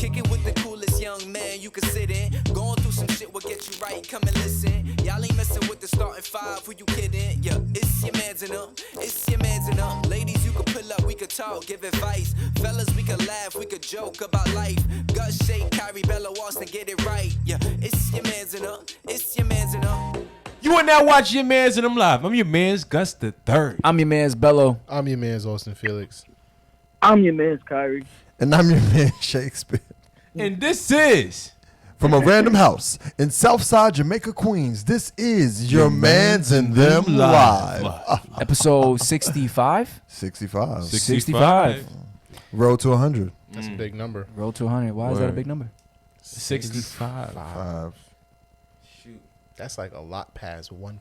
Kicking with the coolest young man you can sit in. Going through some shit will get you right, come and listen. Y'all ain't messing with the starting five, who you kidding? Yeah, it's your mans and them, it's your mans and them. Ladies, you can pull up, we could talk, give advice. Fellas, we could laugh, we could joke about life. Gut shake, Kyrie, Bella, Austin, get it right. Yeah, it's your mans and them, it's your mans and them. You are now watching Your Mans and them live. I'm your man's Gus the Third. I'm your man's Bello. I'm your man's Austin Felix. I'm your man's Kyrie. And I'm your man, Shakespeare. And this is From a random house in Southside Jamaica, Queens, this is Your Mans and Them Live. Episode 65? 65. 65. Road to 100. That's a big number. Road to 100. Why is that a big number? 65. Shoot. That's like a lot past 1-5,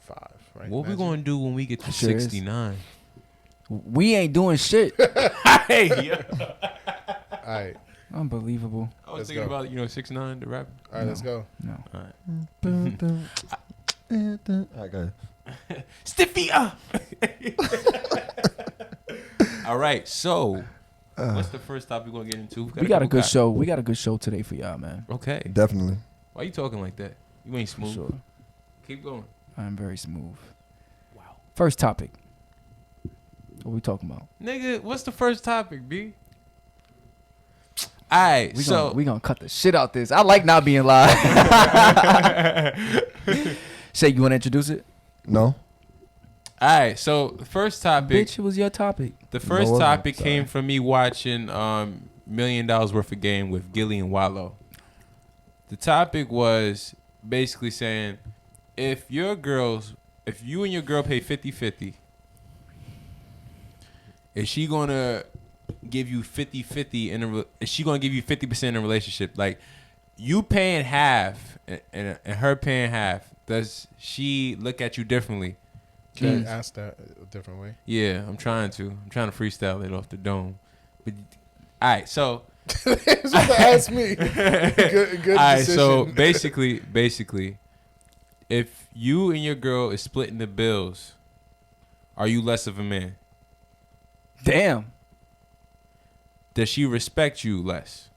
right? What we going to do when we get to 69? We ain't doing shit. Hey, All right. Unbelievable. I was Let's thinking go. about, 6ix9ine, the rapper. All right, let's go. No. All right. Okay. Stiffy up. All right, so what's the first topic we're going to get into? We got a good show. We got a good show today for y'all, man. Okay. Definitely. Why you talking like that? You ain't For smooth. sure. Keep going. I'm very smooth. Wow. First topic. What we talking about? Nigga, what's the first topic, B? All right, We gonna cut the shit out this. I like not being live. Say, you want to introduce it? No? all right, so the first topic. Bitch, it was your topic. The first No, it topic wasn't. came from me watching $1 million worth of game with Gilly and Wallow. The topic was basically saying if you and your girl pay 50-50, is she gonna give you 50-50 is she gonna give you 50% in a relationship? Like you paying half and her paying half, does she look at you differently? Can I ask that a different way? Yeah, I'm trying to freestyle it off the dome. But all right, so It's supposed to ask me. Good all right, decision. so basically, if you and your girl is splitting the bills, are you less of a man? Damn. Does she respect you less?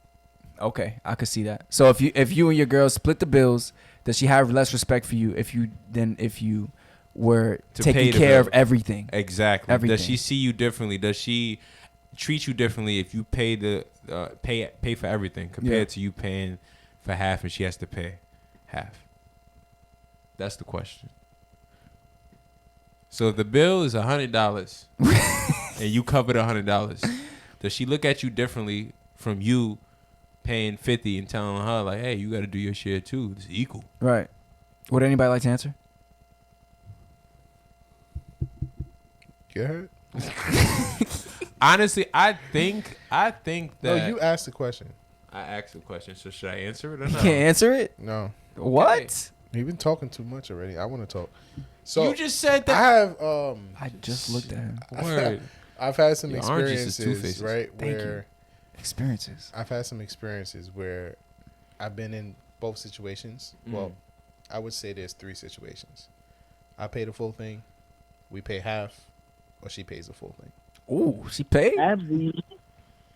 Okay, I could see that. So if you and your girl split the bills, does she have less respect for you if you were To pay taking the care bill. of everything? Exactly. Everything. Does she see you differently? Does she treat you differently if you pay pay for everything compared to you paying for half and she has to pay half? That's the question. So if the bill is $100 and you covered $100, does she look at you differently from you paying 50 and telling her like, hey, you got to do your share too? It's equal. Right. Would anybody like to answer? Get hurt? Honestly, I think that No, you asked the question. I asked the question. So should I answer it or You not? can't answer it? No. What? You've been talking too much already. I want to talk. So You just said I that. have I just looked at him. Word. I've had some Your orange juice is experiences, Two-Faces. right? Thank you. Where Experiences. I've had some experiences where I've been in both situations. Well, I would say there's 3 situations. I pay the full thing, we pay half, or she pays the full thing. Ooh, she paid? Absy.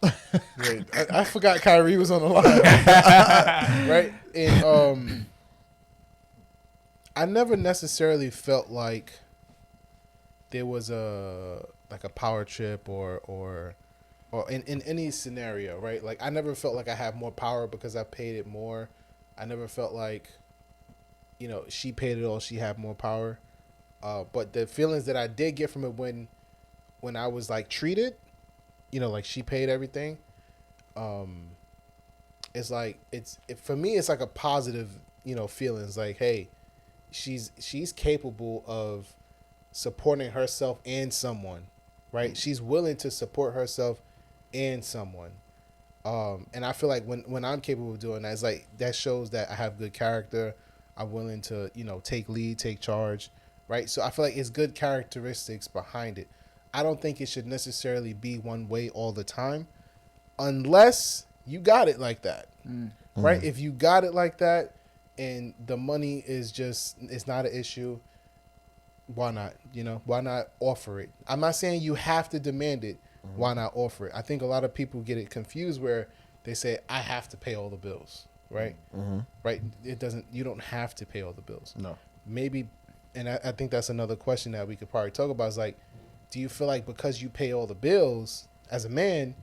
Wait, I forgot Kyrie was on the line. Right? And I never necessarily felt like there was a power trip or in any scenario, right? Like I never felt like I have more power because I paid it more. I never felt like, she paid it all, she had more power. But the feelings that I did get from it when I was like treated, like she paid everything. It's like for me it's like a positive, feelings like, hey, she's capable of supporting herself and someone, right? She's willing to support herself and someone. And I feel like when I'm capable of doing that, it's like that shows that I have good character. I'm willing to, take lead, take charge, right? So I feel like it's good characteristics behind it. I don't think it should necessarily be one way all the time unless you got it like that, right? If you got it like that and the money is it's not an issue, why not? Why not offer it? I'm not saying you have to demand it. Why not offer it? I think a lot of people get it confused where they say I have to pay all the bills, right? Mm-hmm. Right? It doesn't. You don't have to pay all the bills. No. Maybe, and I think that's another question that we could probably talk about. Is like, do you feel like because you pay all the bills as a man,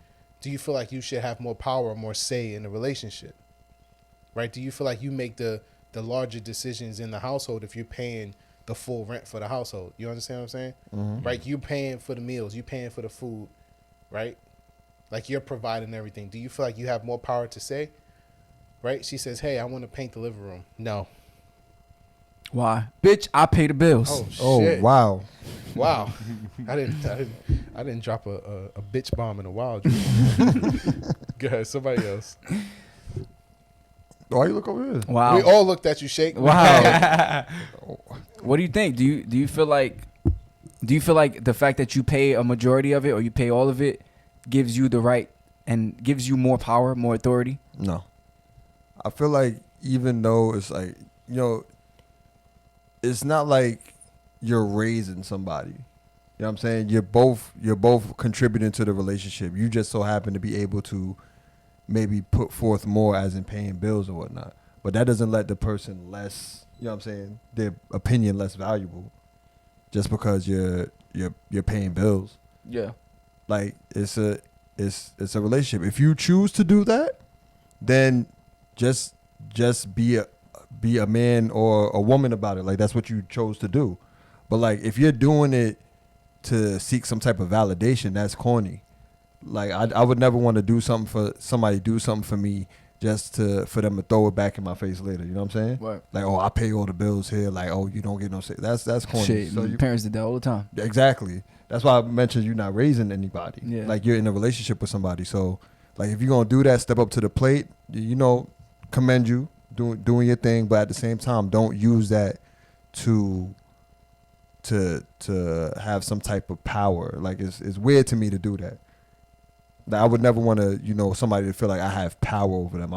do you feel like you should have more power or more say in the relationship? Right? Do you feel like you make the larger decisions in the household if you're paying the full rent for the household? You understand what I'm saying? Mm-hmm. Right? You paying for the meals, you paying for the food, right? Like you're providing everything. Do you feel like you have more power to say? Right? She says, "Hey, I want to paint the living room." No. Why? Bitch, I pay the bills. Oh shit! Oh, wow. Wow. I didn't drop a bitch bomb in a while. Go ahead, somebody else. Why you look over here? Wow. We all looked at you, Shake. Wow. What do you think? Do you feel like the fact that you pay a majority of it or you pay all of it gives you the right and gives you more power, more authority? No. I feel like even though it's like, it's not like you're raising somebody. You know what I'm saying? You're both contributing to the relationship. You just so happen to be able to maybe put forth more as in paying bills or whatnot. But that doesn't let the person less, you know what I'm saying, their opinion less valuable just because you're paying bills. Yeah. Like it's a relationship. If you choose to do that, then just be a man or a woman about it. Like that's what you chose to do. But like if you're doing it to seek some type of validation, that's corny. Like I would never want to do something for somebody, do something for me just for them to throw it back in my face later. You know what I'm saying? Right. Like, oh, I pay all the bills here. Like, oh, you don't get no say. That's corny. Shit, So you, parents did that all the time. exactly. That's why I mentioned you're not raising anybody. Yeah. Like you're in a relationship with somebody. So like if you're gonna do that, step up to the plate. Commend you doing your thing, but at the same time, don't use that to have some type of power. Like it's weird to me to do that. Like, I would never want to, somebody to feel like I have power over them.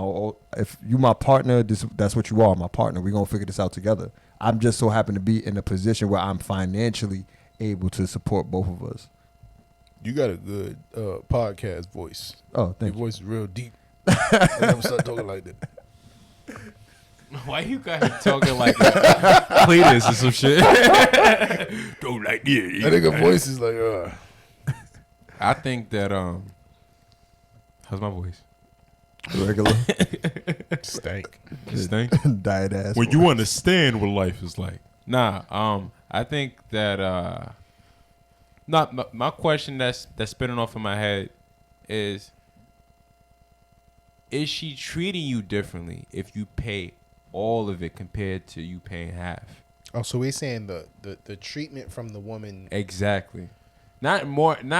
If you my partner, that's what you are, my partner. We're gonna figure this out together. I'm just so happen to be in a position where I'm financially able to support both of us. You got a good podcast voice. Oh, Your thank you. voice is real deep. I never start talking like that. Why you got him talking like Cletus or some shit? Don't like this. I think her voice is like, I think that how's my voice? Regular. stank. Stink. Diet ass. When you understand what life is like. Nah, I think that my question that's spinning off in my head is she treating you differently if you pay all of it compared to you paying half? Oh, so we're saying the treatment from the woman. Exactly. Not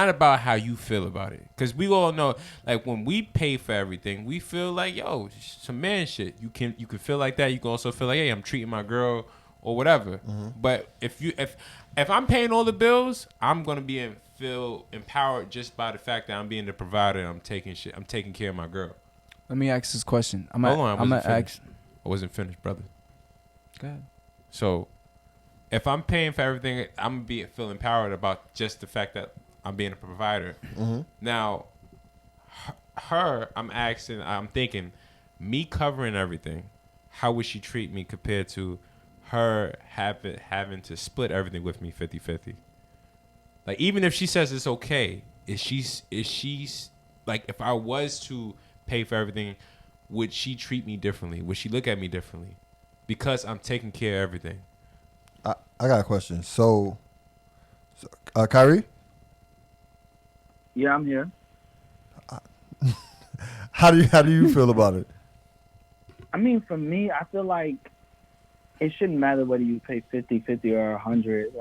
about how you feel about it. Because we all know, like, when we pay for everything, we feel like, yo, some man shit. You can feel like that. You can also feel like, hey, I'm treating my girl or whatever. Mm-hmm. But if I'm paying all the bills, I'm gonna feel empowered just by the fact that I'm being the provider and I'm taking care of my girl. Let me ask this question. Hold on, I'm gonna ask. I wasn't finished, brother. Go ahead. So if I'm paying for everything, I'm gonna feel empowered about just the fact that I'm being a provider. Mm-hmm. Now, I'm thinking, me covering everything, how would she treat me compared to her having to split everything with me 50-50? Like, even if she says it's okay, is she's like, if I was to pay for everything, would she treat me differently? Would she look at me differently? Because I'm taking care of everything. I got a question. So Kyrie? Yeah, I'm here. How do you feel about it? I mean, for me, I feel like it shouldn't matter whether you pay 50-50 or 100.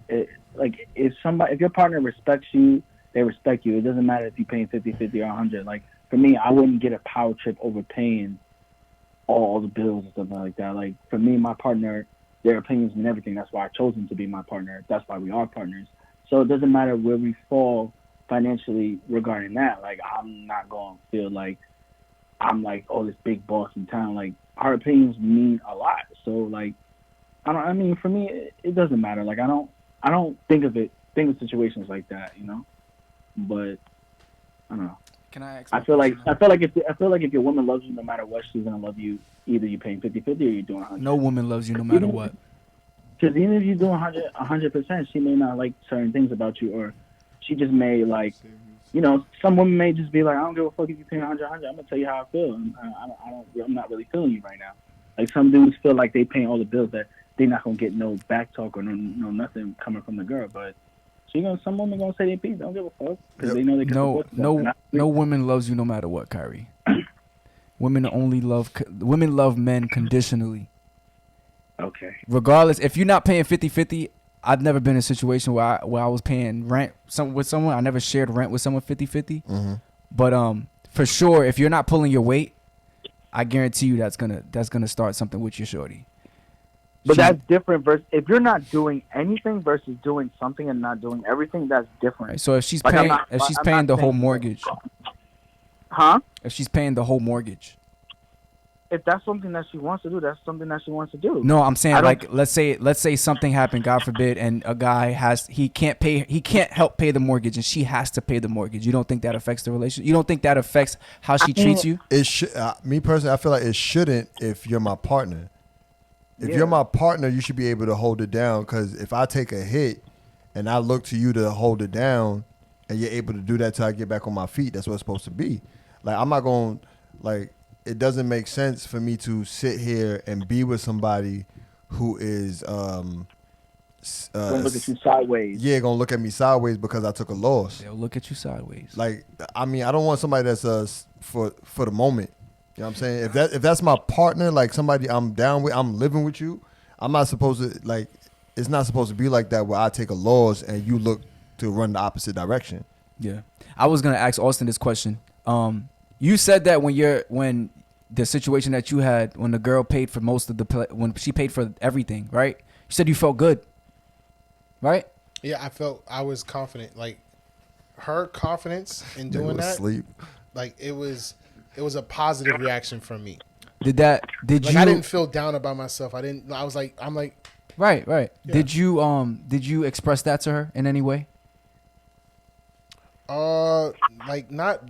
If your partner respects you, they respect you. It doesn't matter if you're paying 50-50 or 100. Like, for me, I wouldn't get a power trip over paying all the bills and stuff like that. Like, for me, my partner, their opinions and everything, that's why I chose him to be my partner. That's why we are partners. So it doesn't matter where we fall financially regarding that. Like, I'm not going to feel like I'm like, oh, this big boss in town. Like, our opinions mean a lot. So, like, for me, it doesn't matter. Like, I don't think of situations like that, But I don't know. Can I ask? I feel like if your woman loves you, no matter what, she's gonna love you. Either you're paying 50-50 or you're doing 100. No woman loves you no matter what. Because even if you're doing 100%, she may not like certain things about you, or she just may like, some women may just be like, I don't give a fuck if you pay 100. I'm gonna tell you how I feel. And I'm not really feeling you right now. Like some dudes feel like they paying all the bills that they're not gonna get no back talk or no nothing coming from the girl, but. Some women gonna say they peace. Don't give a fuck because they know they can support themselves. No woman loves you no matter what, Kyrie. Women love men conditionally. Okay. Regardless, if you're not paying 50-50, I've never been in a situation where I was paying rent with someone. I never shared rent with someone 50-50. Mm-hmm. But for sure, if you're not pulling your weight, I guarantee you that's gonna start something with your shorty. But that's different versus if you're not doing anything versus doing something and not doing everything. That's different. Right, so if she's Like, paying the whole mortgage, huh? if she's paying the whole mortgage, If that's something that she wants to do, that's something that she wants to do. no, I'm saying like let's say something happened, God forbid, and a guy he can't help pay the mortgage, and she has to pay the mortgage. You don't think that affects the relationship? You don't think that affects how she treats you? It should. Me personally, I feel like it shouldn't if you're my partner. If you're my partner, you should be able to hold it down. Because if I take a hit and I look to you to hold it down, and you're able to do that till I get back on my feet, that's what it's supposed to be. Like I'm not going like it doesn't make sense for me to sit here and be with somebody who is gonna look at you sideways. Yeah, gonna look at me sideways because I took a loss. They'll look at you sideways. Like I mean, I don't want somebody that's for the moment. You know what I'm saying? If that's my partner, like somebody I'm down with, I'm living with you, I'm not supposed to like it's not supposed to be like that where I take a loss and you look to run the opposite direction. Yeah. I was gonna ask Austin this question. You said that when the situation that you had when the girl paid for most of when she paid for everything, right? You said you felt good, right? Yeah, I was confident. Like her confidence in doing that, sleep. like it was a positive reaction from me. Did Like you? I didn't feel down about myself. I'm like. Right. Yeah. Did you express that to her in any way? Like not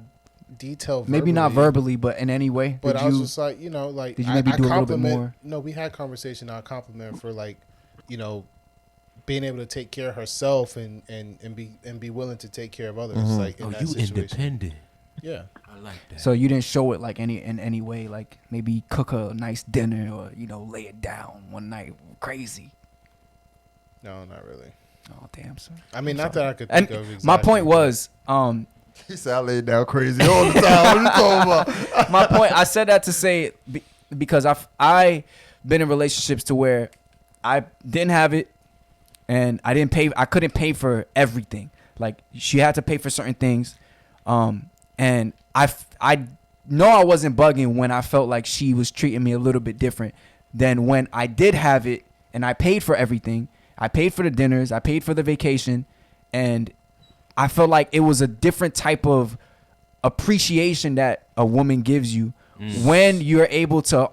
detailed. Maybe not verbally, but in any way. But I was just like, like did you maybe do a little bit more? No, we had conversation. I compliment her for like, being able to take care of herself and be willing to take care of others. Mm-hmm. Like in that situation. Independent. Yeah. I like that. So you didn't show it like in any way, like maybe cook her a nice dinner or lay it down one night crazy. No, not really. Oh damn, son. I mean, not that I could And think of exactly. my point was, He said I laid down crazy all the time. What you talking about? my point. I said that to say because I been in relationships to where I didn't have it, and I couldn't pay for everything. Like she had to pay for certain things, and I know I wasn't bugging when I felt like she was treating me a little bit different than when I did have it and I paid for everything. I paid for the dinners, I paid for the vacation, and I felt like it was a different type of appreciation that a woman gives you when you're able to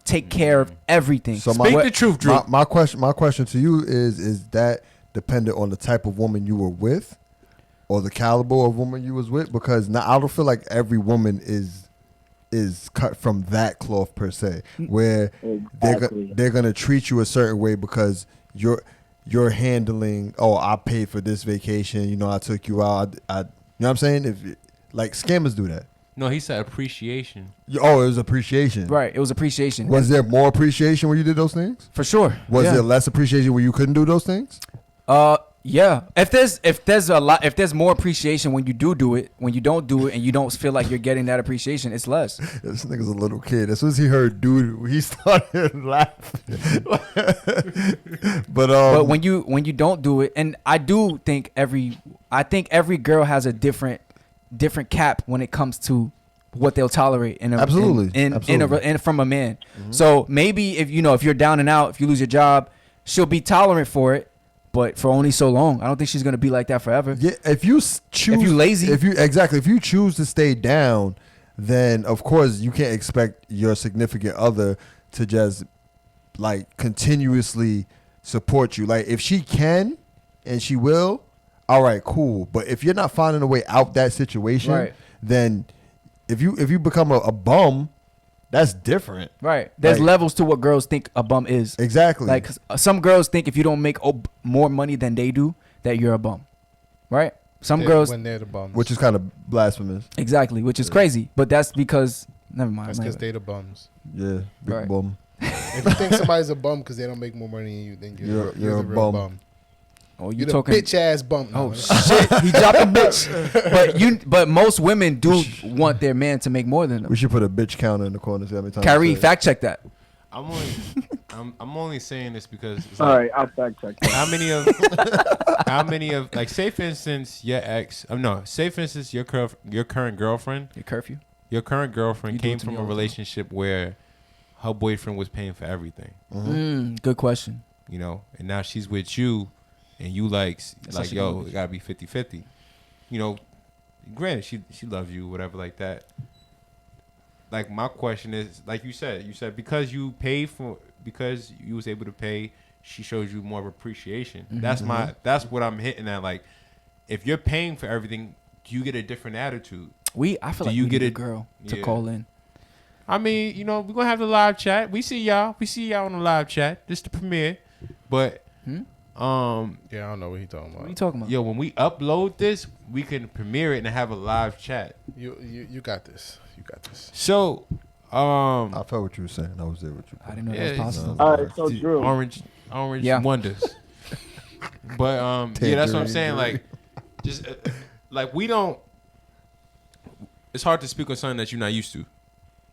take care of everything. So Speak the truth, Drew. My question to you is that dependent on the type of woman you were with or the caliber of woman you was with? Because now I don't feel like every woman is cut from that cloth per se, where they're gonna treat you a certain way because you're handling. Oh, I paid for this vacation. I took you out. I you know what I'm saying? If like scammers do that. No, he said appreciation. Oh, it was appreciation. Right, it was appreciation. Was there more appreciation when you did those things? For sure. Was yeah. there less appreciation when you couldn't do those things? Yeah. If there's more appreciation when you do it, when you don't do it and you don't feel like you're getting that appreciation, it's less. This nigga's a little kid. As soon as he heard doo-doo, he started laughing. But when you don't do it, and I do think every girl has a different cap when it comes to what they'll tolerate in from a man. Mm-hmm. So maybe if you're down and out, if you lose your job, she'll be tolerant for it. But for only so long. I don't think she's gonna be like that forever. Yeah, if you lazy, if you choose to stay down, then of course you can't expect your significant other to just like continuously support you. Like if she can and she will, all right, cool. But if you're not finding a way out that situation, right. then if you become a bum, that's different. Right. There's Like- levels to what girls think a bum is. Exactly. Like some girls think if you don't make more money than they do, that you're a bum. Right? Some girls when they're the bums, which is kind of blasphemous. exactly, which is crazy. But that's because never mind. that's never- because they the bums. Yeah, big Right. bum. If you think somebody's a bum because they don't make more money than you, then you're a the real bum. bum. Oh, you You're the talking bitch ass bum. Oh No, shit! He dropped a bitch. But most women do want their man to make more than them. We should put a bitch counter in the corner. See how many times. Kyrie, we say it. fact check that. I'm only saying this because it's All like, right, I'll fact check. how many of like, say for instance your ex, no, say for instance your current girlfriend, Your curfew. your current girlfriend You do came it to from me a all the time. relationship where her boyfriend was paying for everything, Good question. you know, and now she's with you, and you like actually yo, good. it gotta be 50-50. You know, granted she loves you, whatever like that. Like my question is, like you said because you was able to pay, she shows you more of appreciation. That's what I'm hitting at. Like, if you're paying for everything, you get a different attitude. I feel Do like you we get need a it? girl to Yeah. call in. I mean, you know, we're gonna have the live chat. We see y'all on the live chat. This the premiere. But yeah, I don't know what he's talking What about. are you talking about? yo, when we upload this, we can premiere it and have a live chat. You got this. You got this. So, I felt what you were saying. I was there with you. I didn't know Yeah, that was possible. All right, so the Drew. orange Yeah. wonders. But yeah, that's what I'm saying. Like, just like we don't. It's hard to speak on something that you're not used to,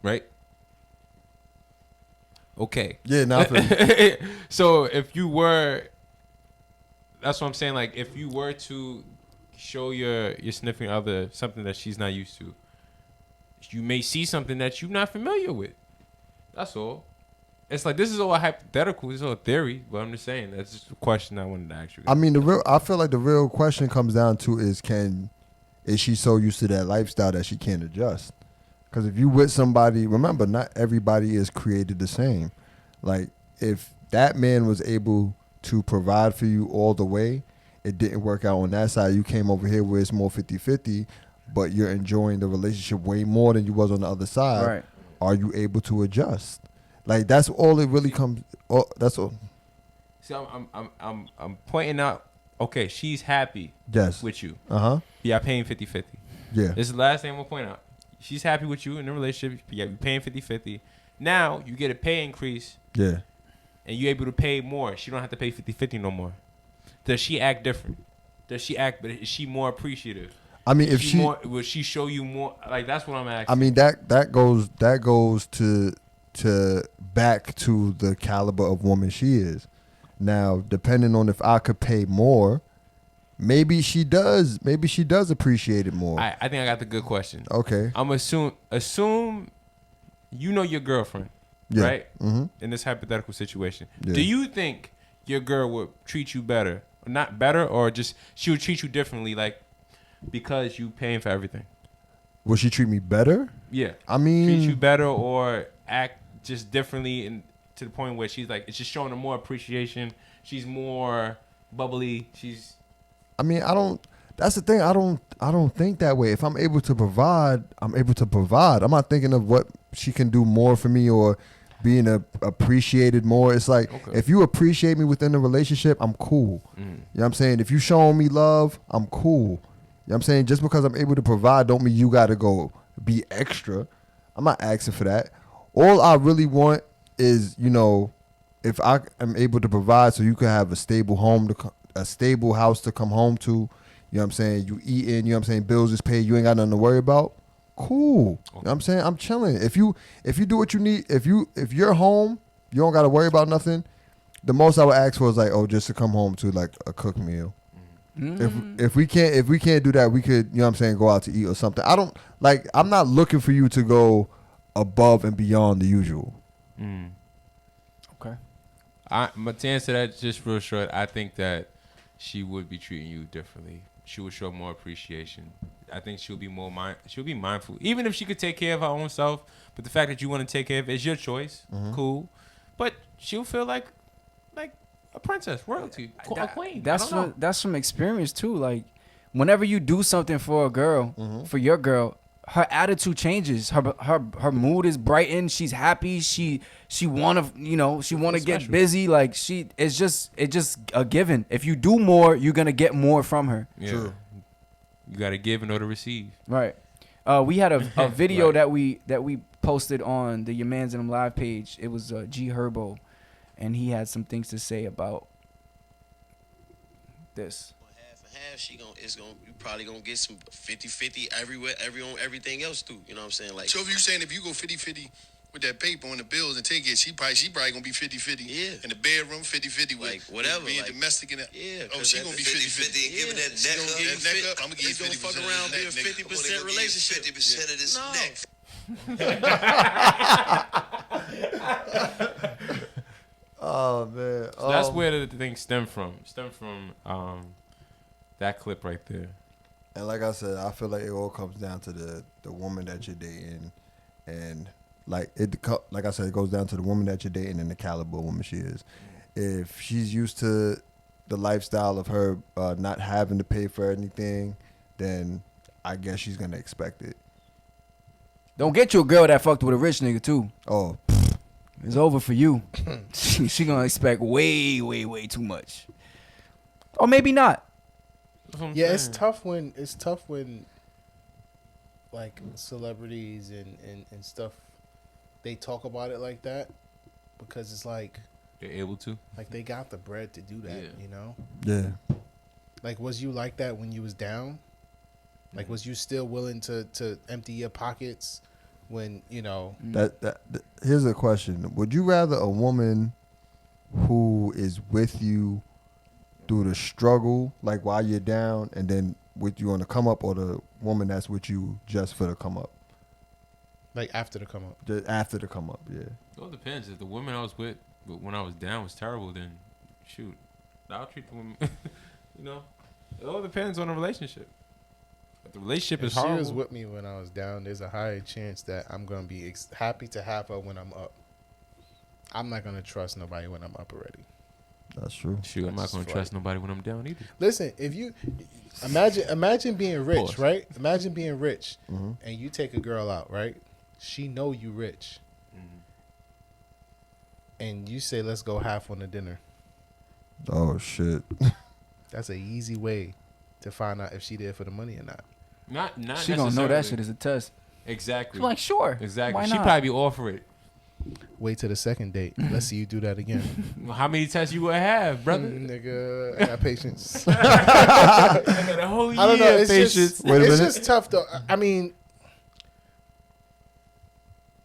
right? Okay. Yeah, nothing. So if you were, that's what I'm saying. Like, if you were to show your significant other something that she's not used to, you may see something that you're not familiar with. That's all. It's like, this is all hypothetical. This is all theory. But I'm just saying, that's just a question I wanted to ask you. I mean, I feel like the real question comes down to is she so used to that lifestyle that she can't adjust? Because if you with somebody, remember, not everybody is created the same. Like, if that man was able to provide for you all the way, it didn't work out on that side. You came over here where it's more 50-50, but you're enjoying the relationship way more than you was on the other side. Right. Are you able to adjust? Like, that's all it really comes. That's all. See, I'm pointing out. Okay, she's happy Yes. with you. Uh-huh. Yeah, paying 50-50. Yeah. This is the last thing I'm gonna point out. She's happy with you in the relationship. Yeah, you're paying 50-50. Now you get a pay increase Yeah. and you're able to pay more. She don't have to pay 50-50 no more. Does she act different? But is she more appreciative? I mean, if she will she show you more? Like, that's what I'm asking. I mean, that goes to back to the caliber of woman she is. Now, depending on if I could pay more, maybe she does appreciate it more. I think I got the good question. Okay. I'm assume you know your girlfriend, Yeah. right? Mm-hmm. In this hypothetical situation, Yeah. do you think your girl would treat you better, not better, or just she would treat you differently, like because you paying for everything? Will she treat me better? Yeah, I mean, treat you better or act just differently, and to the point where she's like, it's just showing her more appreciation. She's more bubbly. I mean, I don't. That's the thing. I don't think that way. If I'm able to provide, I'm able to provide. I'm not thinking of what she can do more for me or being appreciated more. It's like, Okay. if you appreciate me within the relationship, I'm cool. You know what I'm saying? If you showing me love, I'm cool. You know what I'm saying? Just because I'm able to provide don't mean you got to go be extra. I'm not asking for that. All I really want is, if I am able to provide so you can have a stable home, a stable house to come home to, you know what I'm saying? You eating, you know what I'm saying? Bills is paid, you ain't got nothing to worry about. Cool. You know what I'm saying? I'm chilling. If you do what you need, if you're home, you don't got to worry about nothing. The most I would ask for is like, just to come home to like a cooked meal. If we can't do that, we could, you know what I'm saying, go out to eat or something. I'm not looking for you to go above and beyond the usual. Okay. But to answer that just real short, I think that she would be treating you differently. She would show more appreciation. I think she'll be she'll be mindful, even if she could take care of her own self. But the fact that you want to take care of it is your choice. Cool, but she'll feel like a princess, royalty, a queen. That's from experience too. Like, whenever you do something for a girl, for your girl, her attitude changes. Her mood is brightened. She's happy. She wanna get busy. Like it's just a given. If you do more, you're gonna get more from her. Yeah. True. You gotta give in order to receive. Right. We had a video Right. that we posted on the Yah Mans and Them live page. It was G Herbo, and he had some things to say about this. Half and half, you probably gonna get some 50-50 everywhere, on everything else too. You know what I'm saying? Like, So if you saying if you go 50-50 with that paper on the bills and take it, she probably gonna be 50-50. Yeah. In the bedroom, 50-50 with Like, whatever, being like- domestic and that. yeah, Oh, 'cause she that gonna be 50-50 50-50. and giving that She neck gonna up. give that neck up. I'm gonna give It's you gonna 50% fuck of around, that be a neck, nigga. 50% relationship. 50% of this No. neck. Oh man. So that's where the thing stemmed from. That clip right there. And like I said, I feel like it all comes down to the woman that you're dating, and like I said, it goes down to the woman that you're dating and the caliber of woman she is. If she's used to the lifestyle of her not having to pay for anything, then I guess she's gonna expect it. Don't get you a girl that fucked with a rich nigga too. Oh, It's over for you. she gonna expect way, way, way too much. Or maybe not. That's what I'm Yeah, it's saying. tough when like celebrities and stuff they talk about it like that, because it's like They're able to. they got the bread to do that, Yeah. you know? yeah. Like, was you like that when you was down? Like, was you still willing to empty your pockets when, you know? Here's a question: would you rather a woman who is with you through the struggle, like while you're down, and then with you on the come up, or the woman that's with you just for the come up? Like, after the come up. Just after the come up, yeah. It all depends. If the woman I was with when I was down was terrible, then shoot, I'll treat the woman. You know, it all depends on the relationship. If the relationship If is she horrible, was with me when I was down, there's a higher chance that I'm going to be happy to have her when I'm up. I'm not going to trust nobody when I'm up already. That's true. shoot, I'm not That's gonna right. trust nobody when I'm down either. Listen, if you imagine being rich, Pause. right? Imagine being rich, Mhm. and you take a girl out, right? She know you rich, and you say, "Let's go half on the dinner." Oh shit. That's an easy way to find out if she there for the money or not. Not She gonna know that necessarily. shit is a test. Exactly. She's like, sure. Exactly. Why She not? probably be all for it. Wait till the second date. Let's see you do that again. Well, how many tests you would have, brother? Nigga, I got patience. I got a whole year I don't know. It's patience. just, Wait a it's minute. just tough, though. I mean,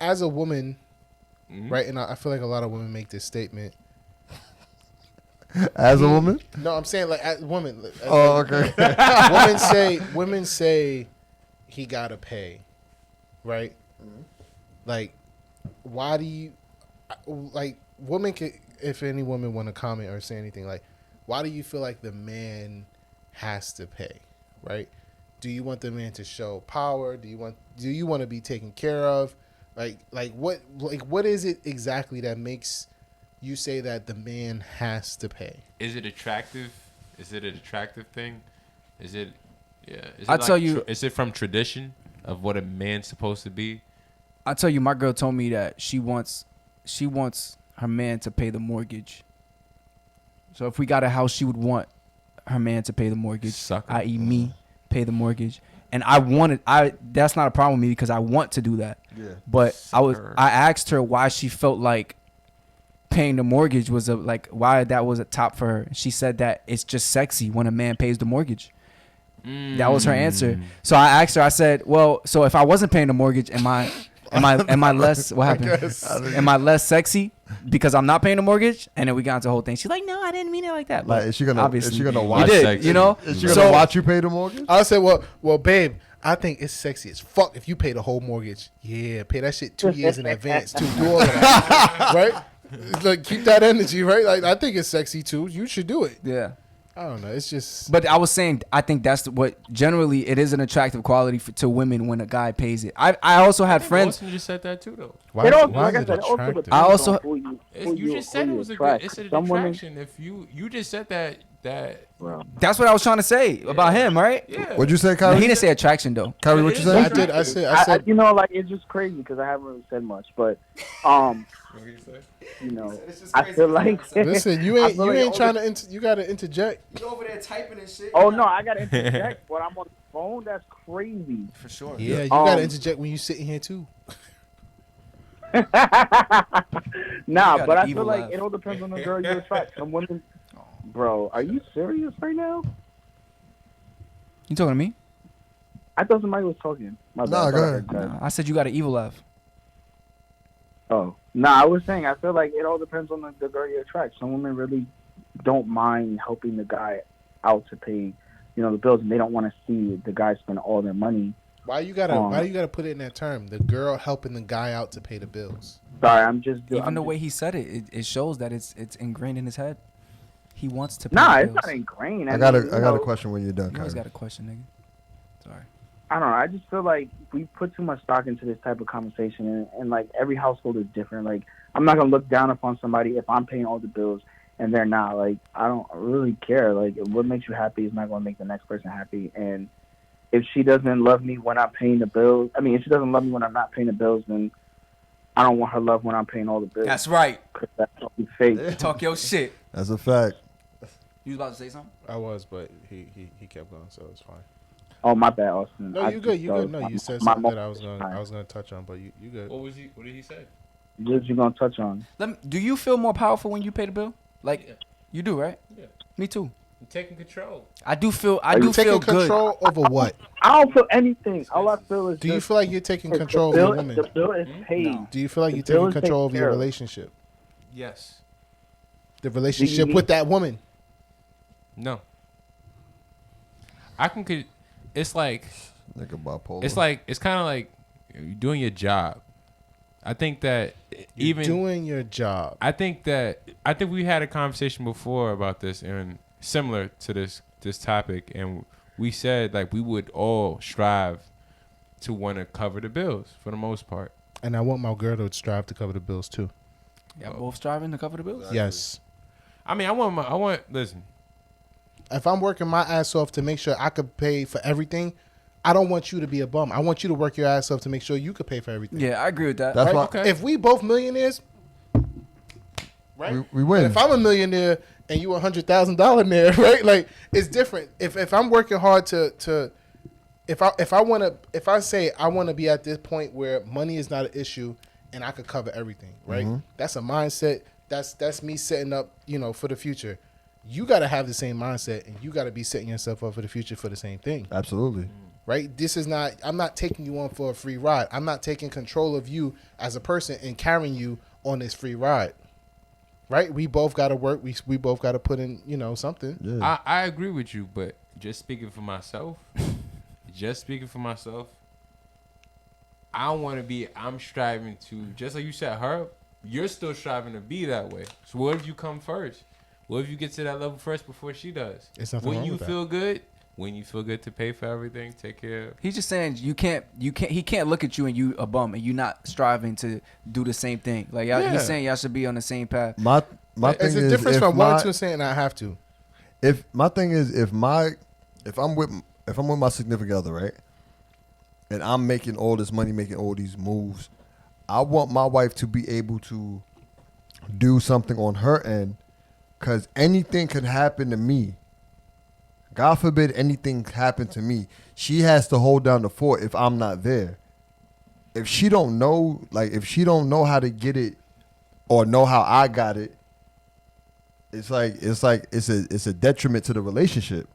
as a woman, right? And I feel like a lot of women make this statement. As a woman? No, I'm saying like as women. Oh, okay. women say he gotta pay, right? Like, why do you like women? Can, if any woman want to comment or say anything, like, why do you feel like the man has to pay, right? Do you want the man to show power? Do you want to be taken care of? Like what is it exactly that makes you say that the man has to pay? Is it attractive? Is it an attractive thing? Is it? Yeah. Is it I'll tell you- Is it from tradition of what a man's supposed to be? I tell you, my girl told me that she wants her man to pay the mortgage. So if we got a house, she would want her man to pay the mortgage, Sucker. i.e. me, pay the mortgage. And that's not a problem with me because I want to do that. Yeah. But Sucker. I asked her why she felt like paying the mortgage was why that was a top for her. She said that it's just sexy when a man pays the mortgage. That was her answer. So I asked her, I said, well, so if I wasn't paying the mortgage, am I less, what happened? Am I less sexy because I'm not paying the mortgage? And then we got into the whole thing. She's like, no, I didn't mean it like that. But Like, is she gonna you watch? did, sexy. you know? Is she gonna watch you pay the mortgage? I said, well, babe, I think it's sexy as fuck if you pay the whole mortgage. Yeah, pay that shit 2 years in advance too. Do all of that, right? Like, keep that energy, right? Like, I think it's sexy too. You should do it. Yeah. I don't know. It's just. But I was saying, I think that's what generally it is an attractive quality to women when a guy pays it. I also had friends. Austin just said that too, though. Why, It also, why like is I it said, it also attractive? depends I also- on who You just said it was a good. attract. It's an Some women, attraction. If you just said that that. Bro. That's what I was trying to say about him, right? Yeah. What'd you say, No, Kyrie? he didn't say attraction though. Kyrie, what you I say? did. I said. You know, like it's just crazy because I haven't really said much, but you know, I feel like Listen, you I ain't feel you like ain't all trying to. You gotta interject. You over there typing and shit. Oh no, I gotta interject, but I'm on the phone. That's crazy. For sure. Yeah, you gotta interject when you sitting here too. Nah, got but an I feel evil like laugh. it all depends on the girl you attract. Some women, bro, are you serious right now? You talking to me? I thought somebody was talking. My Nah, bad. go ahead. No, I said you got an evil laugh. Oh, nah, I was saying I feel like it all depends on the girl you attract. Some women really don't mind helping the guy out to pay, the bills, and they don't want to see the guy spend all their money. Why you gotta put it in that term? The girl helping the guy out to pay the bills. Sorry, I'm just Even the way he said it shows that it's ingrained in his head. He wants to pay Nah, the it's bills. not ingrained. I got mean, a question when you're done, You always Kyrie. got a question, nigga. Sorry. I don't know. I just feel like we put too much stock into this type of conversation, and like every household is different. Like I'm not gonna look down upon somebody if I'm paying all the bills and they're not. Like I don't really care. Like what makes you happy is not gonna make the next person happy. And if she doesn't love me when I'm paying the bills, if she doesn't love me when I'm not paying the bills, then I don't want her love when I'm paying all the bills. That's right. 'Cause that's totally fake. Talk your shit. That's a fact. You was about to say something? I was, but he kept going, so it's fine. Oh my bad, Austin. No, you good. You good. No, you said something that I was gonna touch on, but you good. What did he say? What you gonna touch on? Do you feel more powerful when you pay the bill? Like Yeah. you do, right? Yeah. Me too. I'm taking control. I do feel You taking good. control over what? I don't feel anything. All I feel is Do you just feel like you're taking the control of bill, your woman? The bill is paid. No. Do you feel like The you're bill taking is control of taken your care of. relationship? Yes. The relationship need- with that woman? No. It's like Nigga bipolar. it's kind of like you're doing your job. I think that You're doing your job. I think we had a conversation before about this and similar to this topic, and we said like we would all strive to want to cover the bills for the most part. And I want my girl to strive to cover the bills too. Y'all both striving to cover the bills? Yes. I mean, listen. If I'm working my ass off to make sure I could pay for everything, I don't want you to be a bum. I want you to work your ass off to make sure you could pay for everything. Yeah, I agree with that. That's Right? why Okay. If we both millionaires, right? we win. If I'm a millionaire and you $100,000 millionaire, right? Like it's different. If I'm working hard to if I say I want to be at this point where money is not an issue and I could cover everything, right? That's a mindset. That's me setting up, for the future. You got to have the same mindset, and you got to be setting yourself up for the future for the same thing, Absolutely. right? I'm not taking you on for a free ride. I'm not taking control of you as a person and carrying you on this free ride, right? We both got to work. We both got to put in, something. Yeah. I agree with you, but just speaking for myself, I'm striving to, just like you said, you're still striving to be that way. So what if you come first? What if you get to that level first before she does? It's nothing wrong with that. When you feel good to pay for everything, take care of. He's just saying he can't look at you and you a bum and you not striving to do the same thing. Like he's saying y'all should be on the same path. My thing It's a is difference if from my, wanting to saying I have to. if my thing is if I'm with my significant other, right, and I'm making all this money, making all these moves, I want my wife to be able to do something on her end, because anything could happen to me. God forbid anything happen to me. She has to hold down the fort if I'm not there. If she don't know how to get it or know how I got it, it's a detriment to the relationship.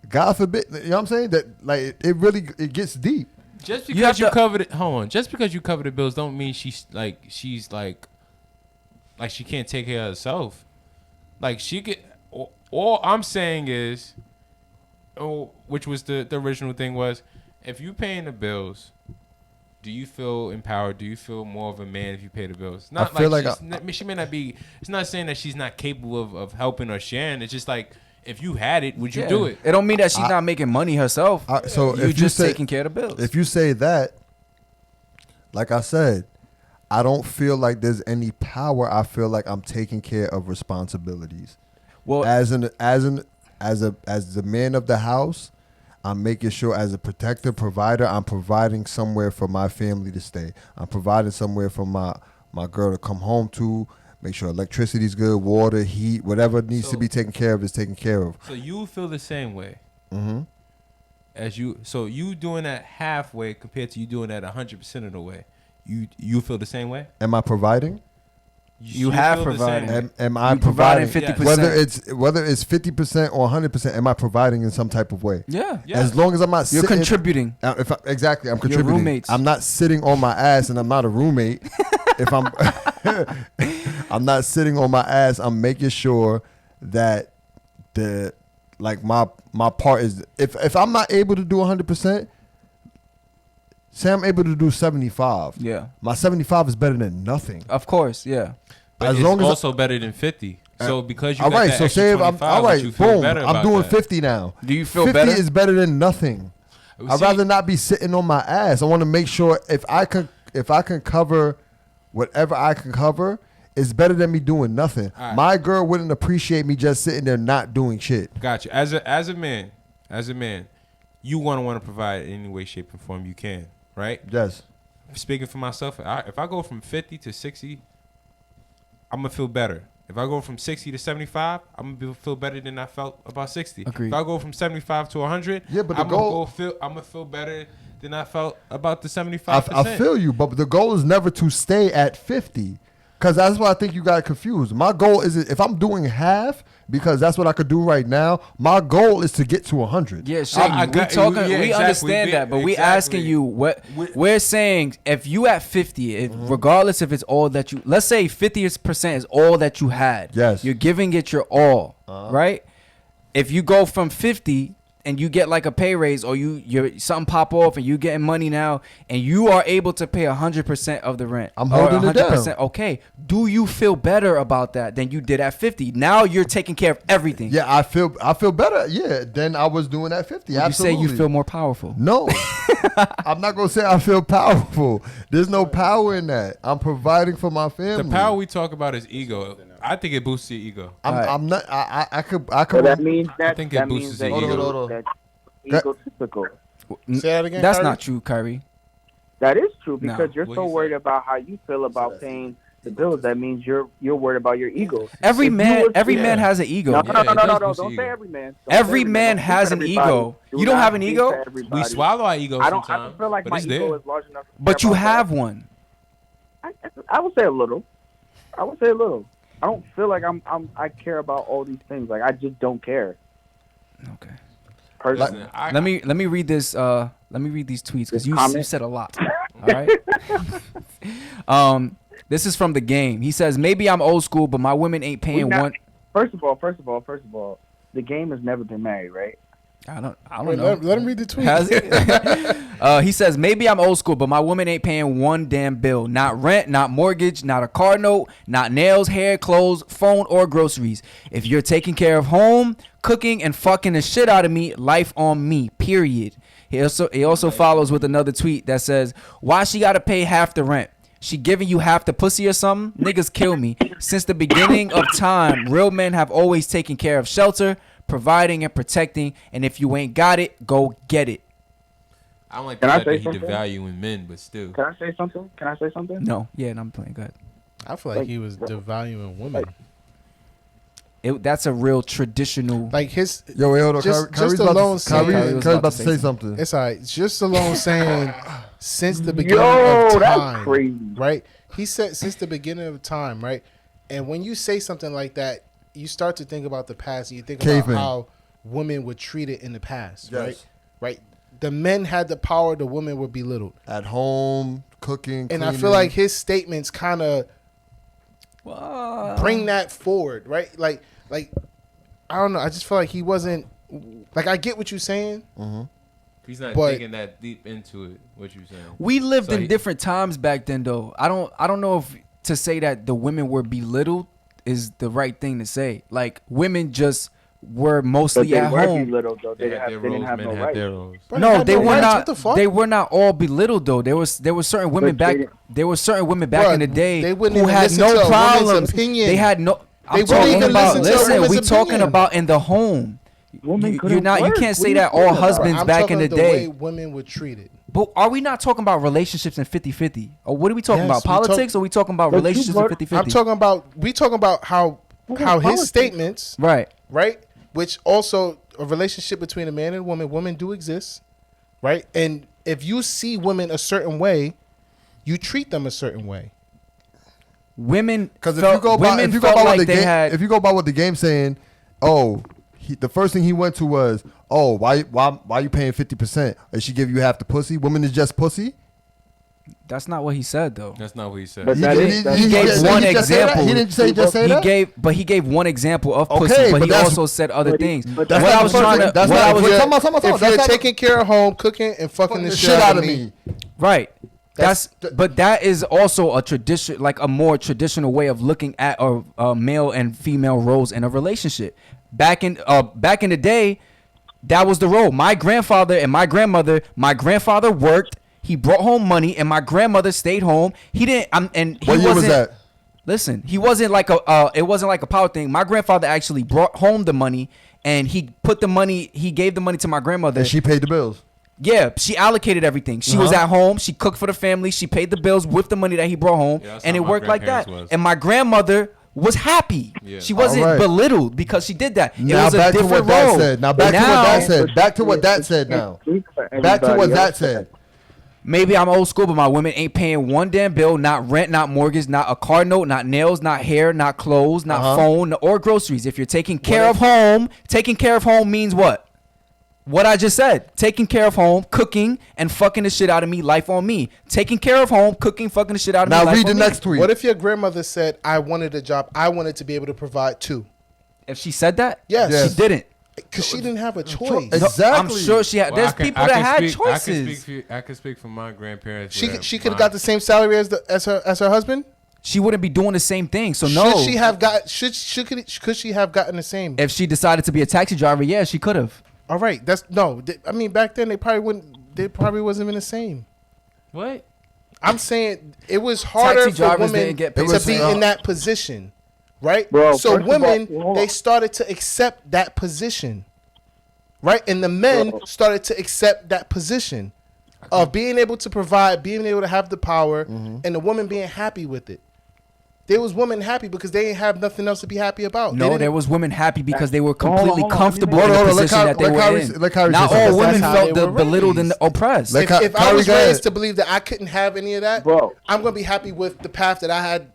God forbid, you know what I'm saying? That like it really gets deep. Just because you cover it, hold on. Just because you cover the bills don't mean she's like she can't take care of herself. Like she could. All I'm saying is, which was the original thing was, if you paying the bills, do you feel empowered? Do you feel more of a man if you pay the bills? Not I feel she may not be. It's not saying that she's not capable of helping or sharing. It's just like if you had it, would you do it? It don't mean that she's not making money herself. So you if just you say, taking care of the bills. If you say that, like I said, I don't feel like there's any power. I feel like I'm taking care of responsibilities. Well, as the man of the house, I'm making sure as a protector, provider, I'm providing somewhere for my family to stay. I'm providing somewhere for my girl to come home to. Make sure electricity's good, water, heat, whatever needs to be taken care of is taken care of. So you feel the same way. Mm-hmm. So you doing that halfway compared to you doing that 100% of the way. You feel the same way? Am I providing? You have feel the same provided. way? Am I You providing providing? 50%. Whether it's 50% or 100%, am I providing in some type of way? Yeah. Yeah. As long as I'm not You're sitting, contributing. Exactly, I'm contributing. roommates. I'm not sitting on my ass, and I'm not a roommate. If I'm, I'm not sitting on my ass. I'm making sure that my part is. If I'm not able to do 100%, say I'm able to do 75. Yeah. My 75 is better than nothing. Of course. Yeah. But As it's long as also better than 50. So because you all got right, that so extra say if I'm 25, all right, you feel boom, better I'm about doing that. 50 now. Do you feel 50 better? is better than nothing. I'd See, rather not be sitting on my ass. I want to make sure if I can cover whatever I can cover, it's better than me doing nothing. All right. My girl wouldn't appreciate me just sitting there not doing shit. Got you. As a man, you want to provide in any way, shape, and form you can, right? Yes. Speaking for myself, if I go from 50 to 60, I'm gonna feel better. If I go from 60 to 75, I'm gonna feel better than I felt about 60. Agreed. If I go from 75 to 100, Yeah, but the I'm goal- gonna feel better than I felt about the 75%. I feel you, but the goal is never to stay at 50. Because that's why I think you got confused. My goal is if I'm doing half, because that's what I could do right now, my goal is to get to 100. Yeah, Shane, I we got- talking. yeah, we exactly. understand that, but we asking you what we're saying. If you at 50, regardless if it's all that you, let's say 50% is all that you had. Yes. you're giving it your all, right? If you go from 50 and you get like a pay raise, or you're something pop off and you getting money now, and you are able to pay 100% of the rent, I'm or holding it down. Okay, do you feel better about that than you did at 50? Now you're taking care of everything. Yeah, I feel better. Yeah, than I was doing at 50. Would Absolutely. you say you feel more powerful? No, I'm not gonna say I feel powerful. There's no power in that. I'm providing for my family. The power we talk about is ego. I think it boosts your ego. I'm not. I could. So that means that think it that boosts means the that ego. you're Hold on. that egotistical. Say that again. That's Kyrie? not true, Kyrie. That is true No. because you're What so you worried say? about how you feel about paying the bills. That means you're worried about your ego. Every If you man, was- every yeah. man has an ego. No, Yeah, no, it no, does no, no, boost the don't ego. say every man. Don't say Every man Don't has speak an for everybody. ego. Do You don't not have an speak ego? for everybody. We swallow our ego I don't sometimes. feel like but my it's ego there. is large enough. to But care you about have that. one. I would say a little. I would say a little. I don't feel like I care about all these things. Like I just don't care. Okay. Personally. Listen, Let me read this. Let me read these tweets because This you comment? said a lot. All right. This is from The Game. He says, maybe I'm old school, but my women ain't We paying not- one. First of all, the game has never been married, right? I don't Wait, know. let him read the tweet. Has it? He says, maybe I'm old school, but my woman ain't paying one damn bill. Not rent, not mortgage, not a car note, not nails, hair, clothes, phone, or groceries. If you're taking care of home, cooking, and fucking the shit out of me, life on me, period. He also follows with another tweet that says, why she gotta pay half the rent? She giving you half the pussy or something? Niggas kill me. Since the beginning of time, real men have always taken care of shelter, providing and protecting, and if you ain't got it, go get it. I don't like Can the I fact that say he something? devaluing men, but still. Can I say something? No, yeah, and I'm playing good. I feel like he was devaluing women. That's a real traditional. Like his, Yo, wait, hold on. Just Kyrie's alone about saying- to, Kyrie was Kyrie's about about to to say say something. it's all right. Just alone saying since the beginning Yo, of that's time, crazy. right? He said since the beginning of time, right? And when you say something like that, you start to think about the past, and you think Caveman. about how women were treated in the past, right? Yes. Right. The men had the power; the women were belittled. At home, cooking, And I cleaning. feel like his statements kind of bring that forward, right? Like I don't know. I just feel like he wasn't. Like I get what you're saying. He's not But- digging that deep into it. What you saying? We lived So in he- different times back then, though. I don't know if to say that the women were belittled is the right thing to say. Like women just were But mostly they at were home. belittled though. They had their They didn't roles, have men no had rights. their roles. Bro, No, had they were rights. not. What the fuck? They were not all belittled though. There were certain women But they back. didn't- There were certain women back Bruh, in the day they wouldn't who even had listen no to a woman's problems. opinion. They had no. They I'm wouldn't talking even about. listen to a Listen, woman's we talking opinion. about in the home. Women You're couldn't not. You work. can't What say are that you all talking about? husbands I'm back talking in the the day. way women were treated. But are we not talking about relationships in 50-50? Or what are we talking Yes, about? Politics? Or are we talking about But you relationships in brought- 50-50? I'm talking about how Okay, his politics. statements, Right. right? Which also a relationship between a man and woman. Women do exist, right? And if you see women a certain way, you treat them a certain way. Women. Because if felt- you go by women if you go felt by like what the they game had. if you go by what the game's saying, the first thing he went to was, oh, why you paying 50%? And she give you half the pussy? Woman is just pussy? That's not what he said though. That's not what he said. But that is- that's- He gave just- one he just say that? example. He didn't say just say He that? gave one example of Okay, pussy, but but he that's- also said other but he- things. but that's What not I was the trying first- to, that's what not I the was, first- If Come on, if that's you're not- taking care of home, cooking and fucking the shit out of me, right. That's- But that is also a tradition, like a more traditional way of looking at a male and female roles in a relationship. Back in the day, that was the role. My grandfather and my grandmother. My grandfather worked. He brought home money, and my grandmother stayed home. He didn't. And he What year was wasn't. that? Listen, he wasn't like a. It wasn't like a power thing. My grandfather actually brought home the money, and he put the money. He gave the money to my grandmother. And she paid the bills. Yeah, she allocated everything. She was Uh-huh. at home. She cooked for the family. She paid the bills with the money that he brought home, Yeah, that's and how it my worked like that. grandparents was. And my grandmother was happy. Yeah. She wasn't All right. belittled because she did that. It Now was a back to different what that role. said. Now back to what that said. Back to what that said now. Back to what that said. Maybe I'm old school, but my women ain't paying one damn bill, not rent, not mortgage, not a car note, not nails, not hair, not clothes, not Uh-huh. phone, or groceries. If you're taking care of home, taking care of home means what? What I just said. Taking care of home, cooking, and fucking the shit out of me, life on me. Taking care of home, cooking, fucking the shit out of me, Now life read the on me. next tweet. what if your grandmother said, "I wanted a job. I wanted to be able to provide too," If she said that? Yes. Yes. She didn't. because she didn't have a choice. Exactly. I'm sure she had. Well, There's people that had choices. I can speak for my grandparents. She where she could have my- got the same salary as her husband. She wouldn't be doing the same thing. So no. Should she have got? Could she have gotten the same? If she decided to be a taxi driver, yeah, she could have. All right, that's no. I mean, back then they probably wouldn't. They probably wasn't even the same. What? I'm saying it was harder Taxi for drivers women didn't get paid. to It was, be in that position, right? Bro, so first of all, women hold they on. started to accept that position, right? And the men Bro. started to accept that position of being able to provide, being able to have the power, and the woman being happy with it. There was women happy because they didn't have nothing else to be happy about. They No, didn't- there was women happy because they were Hold on, completely hold on. comfortable Hold in on, the hold on. Let position Kyrie- that they let were Kyrie- in. let Kyrie Not say all something. women That's how felt they were belittled and raised. oppressed. Let Ky- If I Kyrie, was go ahead. raised to believe that I couldn't have any of that, Bro. I'm gonna be happy with the path that I had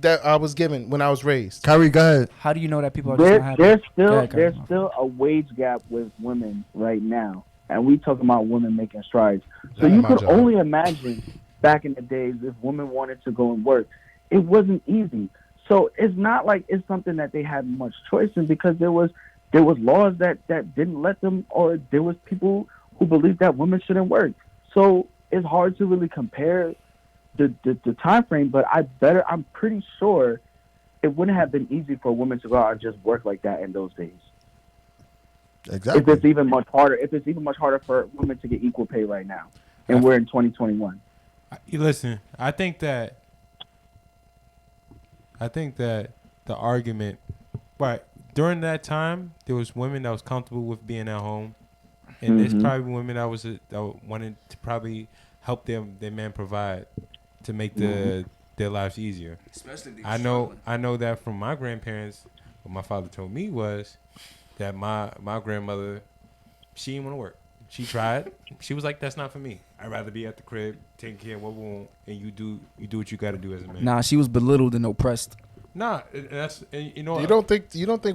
that I was given when I was raised. Kyrie, go ahead. How do you know that people are just not happy? There's Go still ahead, Kyrie. there's still a wage gap with women right now, and we talking about women making strides. So Not you my could job. only imagine back in the days if women wanted to go and work, it wasn't easy. So it's not like it's something that they had much choice in because there was laws that didn't let them, or there was people who believed that women shouldn't work. So it's hard to really compare the time frame, but I'm pretty sure it wouldn't have been easy for a woman to go out and just work like that in those days. If Exactly. it's even much harder for women to get equal pay right now, and we're in 2021. Listen, I think that the argument, right, during that time, there was women that was comfortable with being at home, and there's probably women that wanted to probably help their man provide to make their lives easier. Especially I know that from my grandparents. What my father told me was that my grandmother, she didn't want to work. She tried. She was like, "That's not for me. I'd rather be at the crib, taking care of what we want, and you do what you got to do as a man." Nah, she was belittled and oppressed. Nah, that's you know. You don't think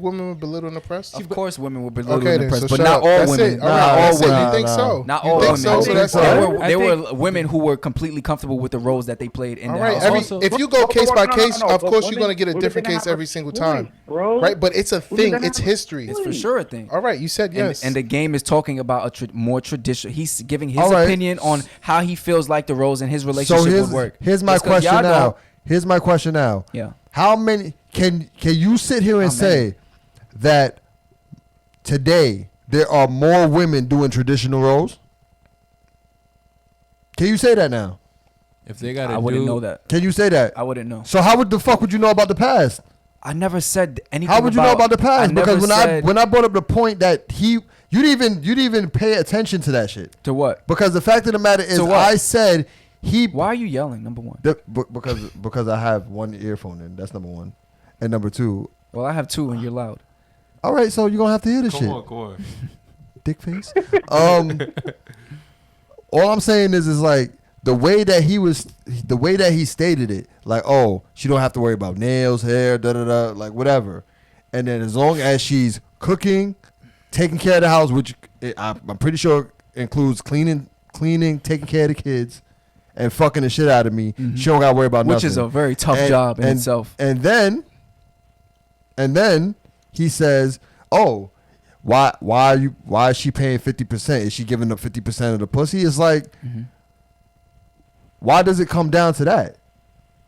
women were belittled and oppressed? Of course, women were belittled Okay, and then, so oppressed, but shut not up. all That's women. it. All Not right, all that's it. women. You think so? Not You all think women. so? So that's there all. were women who were completely comfortable with the roles that they played in All the right. house. Also- If you go case by case, of but course you're women- gonna get a women different didn't case have every a single choice, time, bro. right? But it's a Women thing. didn't It's have a history. It's for sure a thing. All right, you said yes. And the game is talking about a more traditional. He's giving his All right. opinion on how he feels like the roles in his relationship So would work. here's my Just 'cause question y'all now. don't- Here's my question now. Yeah. How many can you sit here and How many? say that today there are more women doing traditional roles? Can you say that now? if they got I wouldn't know that. Can you say that? I wouldn't know. So how would the fuck would you know about the past? I never said anything. How would you know about the past? Because said, when I brought up the point that you didn't even pay attention to that shit. To what? Because the fact of the matter is, To what? I said he. Why are you yelling? Number one. Because I have one earphone in. That's number one, and number two. Well, I have two, and you're loud. All right, so you're gonna have to hear this shit. Come on. Dick face. All I'm saying is like the way that he stated it, like, oh, she don't have to worry about nails, hair, like whatever, and then as long as she's cooking, taking care of the house, which I'm pretty sure includes cleaning, taking care of the kids, and fucking the shit out of me, she don't gotta worry about nothing. Which is a very tough job in itself. And then he says, oh, why is she paying 50%? Is she giving up 50% of the pussy? It's like, why does it come down to that?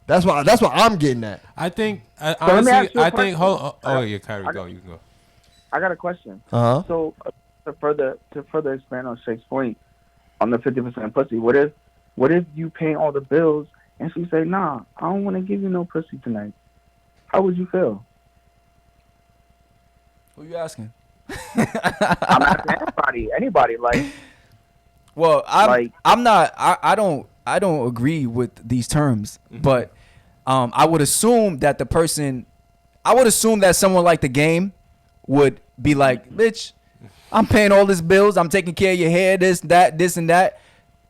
That's what I'm getting at. I think honestly, hold on. Oh yeah, Kyrie, go. You can go. I got a question. Uh-huh. So to further expand on Shake's point on the 50% pussy, what if you paying all the bills and she say, nah, I don't want to give you no pussy tonight? How would you feel? Who you asking? I'm asking anybody. Like, well, I'm not. I don't agree with these terms, but I would assume that the person, I would assume that someone like the game would be like, bitch, I'm paying all these bills, I'm taking care of your hair, this and that,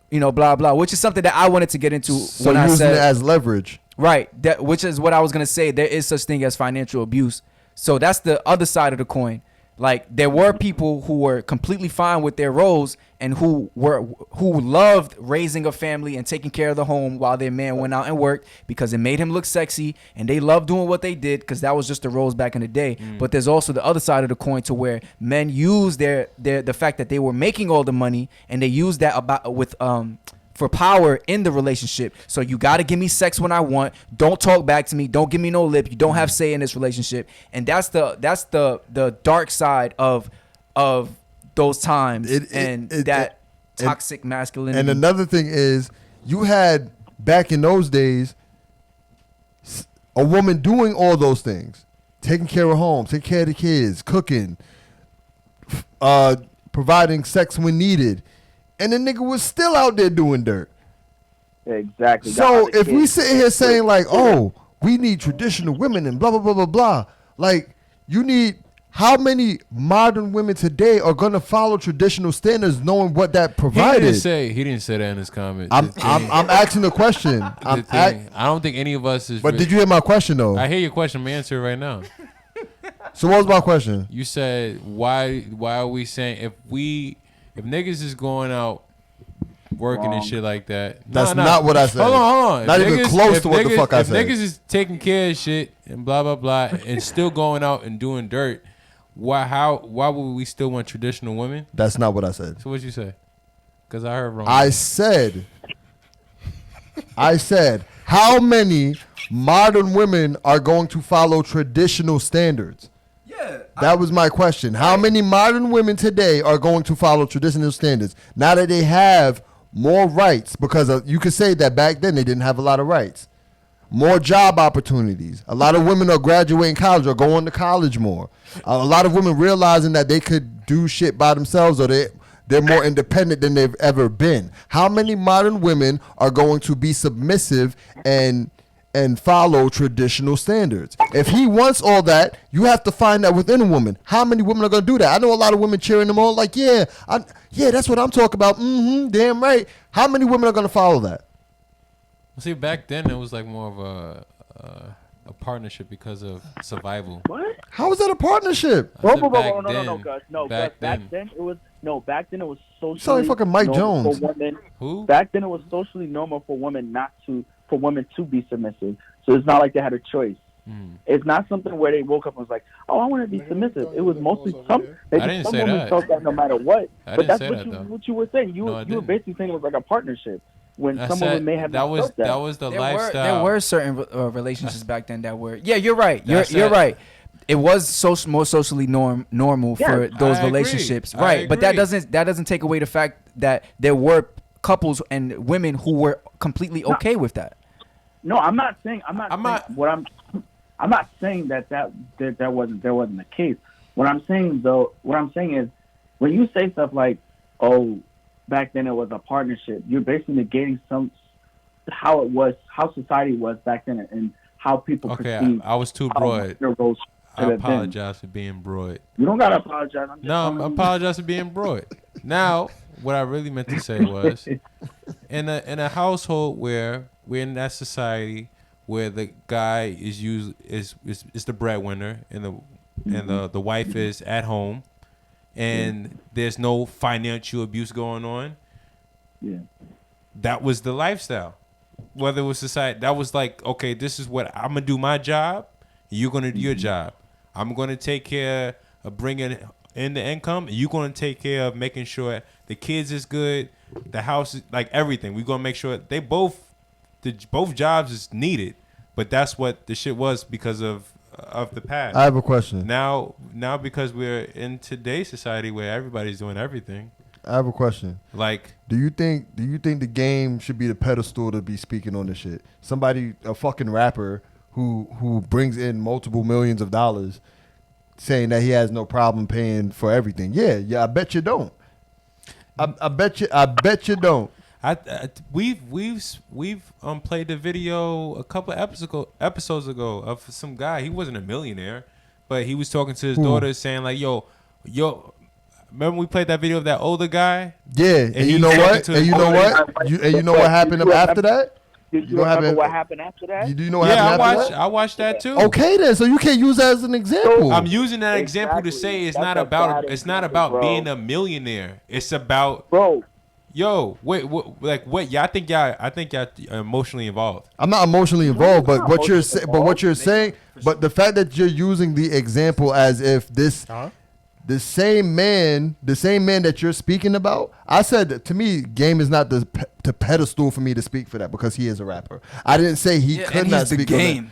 you know, blah blah, which is something that I wanted to get into So when I using said it as leverage, right? That which is what I was gonna say. There is such thing as financial abuse. So that's the other side of the coin. Like, there were people who were completely fine with their roles and who loved raising a family and taking care of the home while their man went out and worked because it made him look sexy, and they loved doing what they did because that was just the roles back in the day. But there's also the other side of the coin to where men use the fact that they were making all the money, and they use that for power in the relationship. So you got to give me sex when I want. Don't talk back to me. Don't give me no lip. You don't have say in this relationship. And that's the dark side of those times that toxic masculinity. And another thing is, you had back in those days a woman doing all those things, taking care of home, taking care of the kids, cooking, providing sex when needed. And the nigga was still out there doing dirt. Exactly. So if we sit here saying like, oh, we need traditional women and blah, blah, blah, blah, blah. Like, how many modern women today are going to follow traditional standards knowing what that provided? He didn't say that in his comment. I'm asking the question. I don't think any of us is. But did you hear my question though? I hear your question. I'm answering it right now. So what was my question? You said, why are we saying if niggas is going out working and shit like that. That's not what I said. Hold on. Not even close to what the fuck I said. If niggas is taking care of shit and blah, blah, blah, and still going out and doing dirt, why would we still want traditional women? That's not what I said. So what'd you say? Because I heard wrong. I said, how many modern women are going to follow traditional standards? Yeah. That was my question. How many modern women today are going to follow traditional standards now that they have more rights? Because you could say that back then they didn't have a lot of rights. More job opportunities. A lot of women are graduating college or going to college more. A lot of women realizing that they could do shit by themselves, or they're more independent than they've ever been. How many modern women are going to be submissive and follow traditional standards? If he wants all that, you have to find that within a woman. How many women are going to do that? I know a lot of women cheering them on like, yeah, that's what I'm talking about. Damn right. How many women are going to follow that? See, back then it was like more of a partnership because of survival. What? How is that a partnership? No, Gus. Back then it was socially. Sound like fucking Mike normal Jones. for women. Who? Back then it was socially normal for women to be submissive. So it's not like they had a choice. It's not something where they woke up and was like, "Oh, I want to be submissive." It was mostly some women felt that no matter what. But that's what you were saying. You were basically saying it was like a partnership. When some women may have that was the lifestyle. There were certain relationships back then that were. Yeah, you're right. You're right. It was more socially normal for those relationships, right? But that doesn't take away the fact that there were couples and women who were completely okay with that. No, I'm not saying. I'm not saying that wasn't the case. What I'm saying is, when you say stuff like, "Oh, back then it was a partnership," you're basically negating how society was back then, and how people perceive. I was too broad. I apologize for being broad. You don't gotta apologize. I apologize for being broad. Now, what I really meant to say was, in a household where we're in that society where the guy is the breadwinner and the wife is at home, and there's no financial abuse going on. Yeah, that was the lifestyle. Whether it was society, that was like, okay, this is what I'm gonna do my job. You're gonna do your job. I'm gonna take care of bringing in the income. And you're gonna take care of making sure the kids is good, the house is like everything. We're gonna make sure they both jobs is needed. But that's what the shit was because of the past. I have a question. Now because we're in today's society where everybody's doing everything. I have a question. Like, do you think the game should be the pedestal to be speaking on this shit? Somebody, a fucking rapper who brings in multiple millions of dollars, saying that he has no problem paying for everything. Yeah, I bet you don't. I bet you don't. We've played the video a couple episodes ago of some guy. He wasn't a millionaire, but he was talking to his daughter, saying like, "Yo." Remember we played that video of that older guy? Yeah, and you know what? And you know what? You know what happened after that? Did you remember what happened after that? Do you know what happened after that? I watched that too. Okay then, so you can't use that as an example. I'm using that example to say it's not about being a millionaire. It's about wait, what? Yeah, I think y'all emotionally involved. I'm not emotionally involved, but what you're saying, but the fact that you're using the example as if this. The same man that you're speaking about, I said to me, Game is not the pedestal for me to speak for that because he is a rapper. I didn't say he could not speak for that.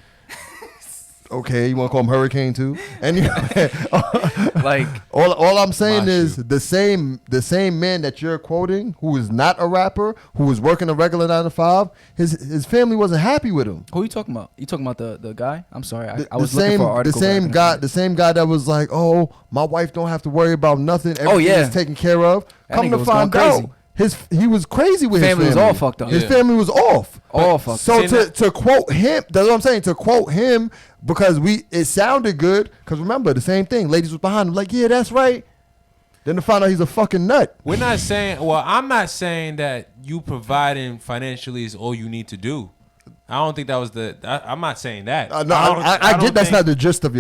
Okay, you want to call him Hurricane too? Anyway, like all I'm saying is the same man that you're quoting, who is not a rapper, who was working a regular 9 to 5, his family wasn't happy with him. Who are you talking about? You talking about the guy? I'm sorry, I was looking for an article. The same guy that was like, "Oh, my wife don't have to worry about nothing. Everything is taken care of." Come to find out, he was crazy with his family. Was all fucked up. His family was off. All fucked up. So to quote him, that's what I'm saying. To quote him because it sounded good. Because remember the same thing. Ladies was behind him like, yeah, that's right. Then to find out he's a fucking nut. We're not saying. Well, I'm not saying that you providing financially is all you need to do. I don't think that was I'm not saying that. No, I get that's not the gist of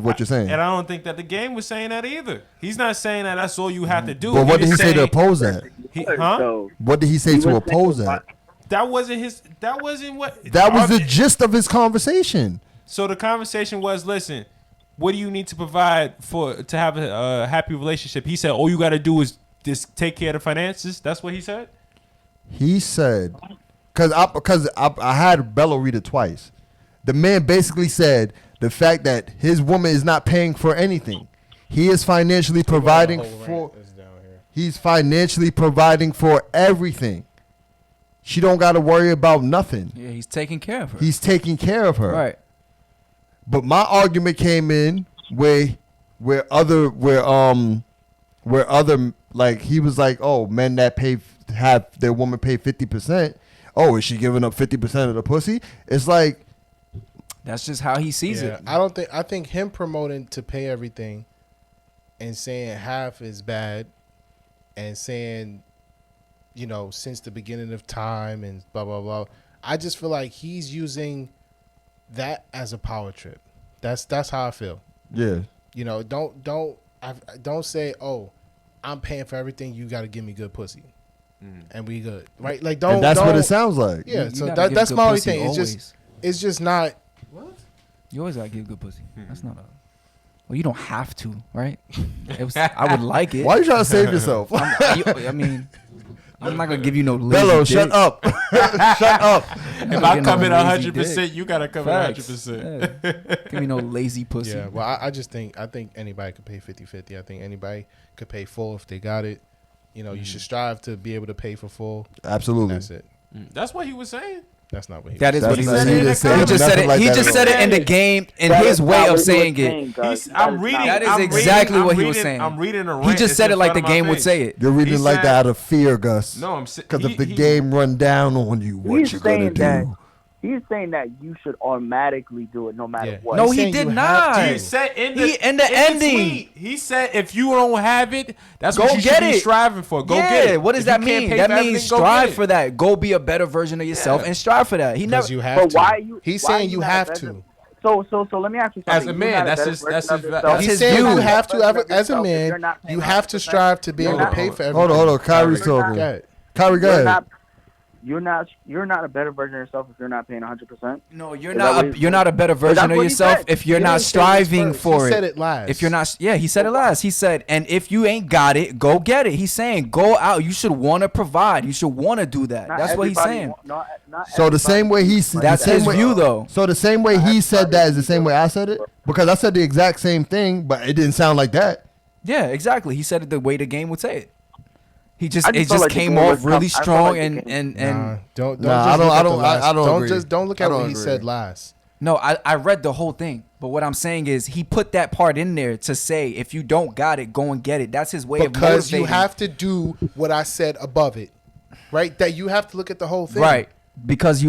what you're saying. And I don't think that the Game was saying that either. He's not saying that that's all you have to do. But what did he say to oppose that? What did he say to oppose that? That wasn't his. That wasn't what. That was the gist of his conversation. So the conversation was, listen, what do you need to provide to have a happy relationship? He said, all you got to do is just take care of the finances. That's what he said. He said, because I had Bello read it twice. The man basically said the fact that his woman is not paying for anything. He is financially providing for. He's financially providing for everything. She don't got to worry about nothing. Yeah, he's taking care of her. He's taking care of her. Right. But my argument came in where other like he was like, oh, men that have their woman pay 50%. Oh, is she giving up 50% of the pussy? It's like that's just how he sees it. I think him promoting to pay everything and saying half is bad and saying, you know, since the beginning of time and blah blah blah. I just feel like he's using that as a power trip. That's how I feel. Yeah. You know, don't say, "Oh, I'm paying for everything. You got to give me good pussy." And we good, right? Like don't. And that's what it sounds like. Yeah, so that's my only thing. It's just not. What? You always gotta give good pussy. That's not a. Well, you don't have to, right? I would like it. Why are you trying to save yourself? I mean, I'm not gonna give you no lazy Bello, dick. shut up. Shut up. If I come in 100%, you gotta come in 100%. Yeah. Give me no lazy pussy. Yeah, well, I think anybody could pay 50-50. I think anybody could pay full if they got it. You know, you should strive to be able to pay for full. Absolutely. That's it. That's what he was saying. That's not what he. That is what he That's- said. he He didn't say just said nothing it. like He that just at said all. it in the game, in That his is way not of what he saying was it. saying, Gus. I'm reading. That is I'm exactly reading, what I'm he was reading- saying. I'm reading a He rant. just It's said in it like front the of my game would face. say it. You're reading He like said- that out of fear, Gus. No, I'm Because if the game run down on you, what He's you gonna saying that do? he's saying that you should automatically do it no matter Yeah. what. No, He's he saying did you have not. to. He said in He- in the ending. tweet, he said if you don't have it, that's Go what you get should be it. striving for. Go yeah, get it. what does If that you can't mean? pay That for means everything, go strive get it. for that. Go be a better version of yourself Yeah. and strive for that. He Because never. you have But to. why are you? He's why saying are you not a have better- to. So let me ask you something. As a You're man, not a that's better his- version that's of his- yourself. that's He's his saying view. you have to, Better version of as a yourself if you're man, not paying you have to 100%. strive to be You're able to not- pay for everything. Hold on. Kyrie's You're not- talking. Go ahead. Kyrie, go You're ahead. not. You're not a better version of yourself if you're not paying 100%. No, you're Is that not. what You're not a better version that's of what he yourself said. if you're He not didn't say this striving first. for He it. said it last. If you're not, yeah, he said it last. He said, and if you ain't got it, go get it. He's saying, go out. You should want to provide. You should want to do that. Not That's what he's everybody saying. not So the same way he said, That's the same his way, view, though. So the same way he said that is the same way I said it, because I said the exact same thing, but it didn't sound like that. Yeah, exactly. He said it the way the game would say it. He just I just it felt just like the came game off was really tough. I felt strong like the and game- and Don't Nah, just I don't- look I at don't- the last. I don't agree. Don't look I at don't what he agree. said last. no, I read the whole thing. But what I'm saying is he put that part in there to say if you don't got it, go and get it. That's his way of Because you motivating. have to do what I said above it, right? That you have to look at the whole thing, right because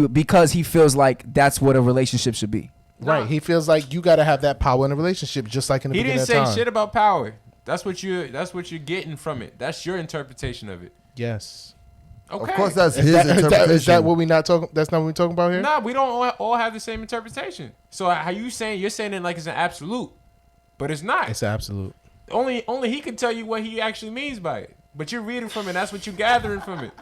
he feels like that's what a relationship should be. Right. He feels like you got to have that power in a relationship, just like in the He beginning didn't of say time. shit about power. That's what you're getting from it. That's your interpretation of it. Yes. Okay. Of course, that's Is his that, interpretation. is that what we not talking? That's not what we talking about here. Nah, we don't all have the same interpretation. So how you saying? You're saying it like it's an absolute, but it's not. It's absolute. Only he can tell you what he actually means by it. But you're reading from it. That's what you're gathering from it.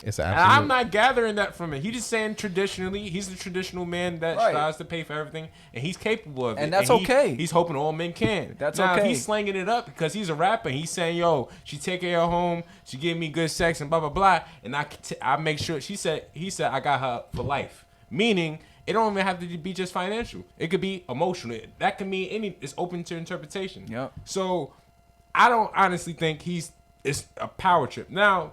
It's an And absolute. I'm not gathering that from it. He's just saying traditionally, he's the traditional man that Right. strives to pay for everything, and he's capable of it. And that's he- okay. He's hoping all men can. That's now, okay. If he's slanging it up because he's a rapper. He's saying, "Yo, she take care of home. She give me good sex and blah blah blah." And I make sure. He said, I got her for life. Meaning, it don't even have to be just financial. It could be emotional. That can mean any. It's open to interpretation. Yep. So, I don't honestly think it's a power trip. Now,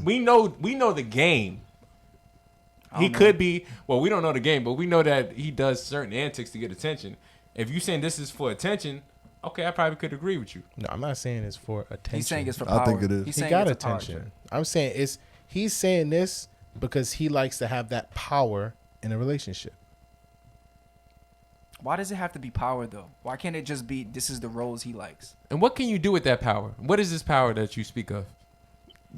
we know the game. He could be. Well, we don't know the game, but we know that he does certain antics to get attention. If you saying this is for attention, okay, I probably could agree with you. No, I'm not saying it's for attention. He's saying it's for I power. think it is. He's He saying got it's a power attention. trip. I'm saying he's saying this because he likes to have that power in a relationship. Why does it have to be power though? Why can't it just be this is the roles he likes? And what can you do with that power? What is this power that you speak of?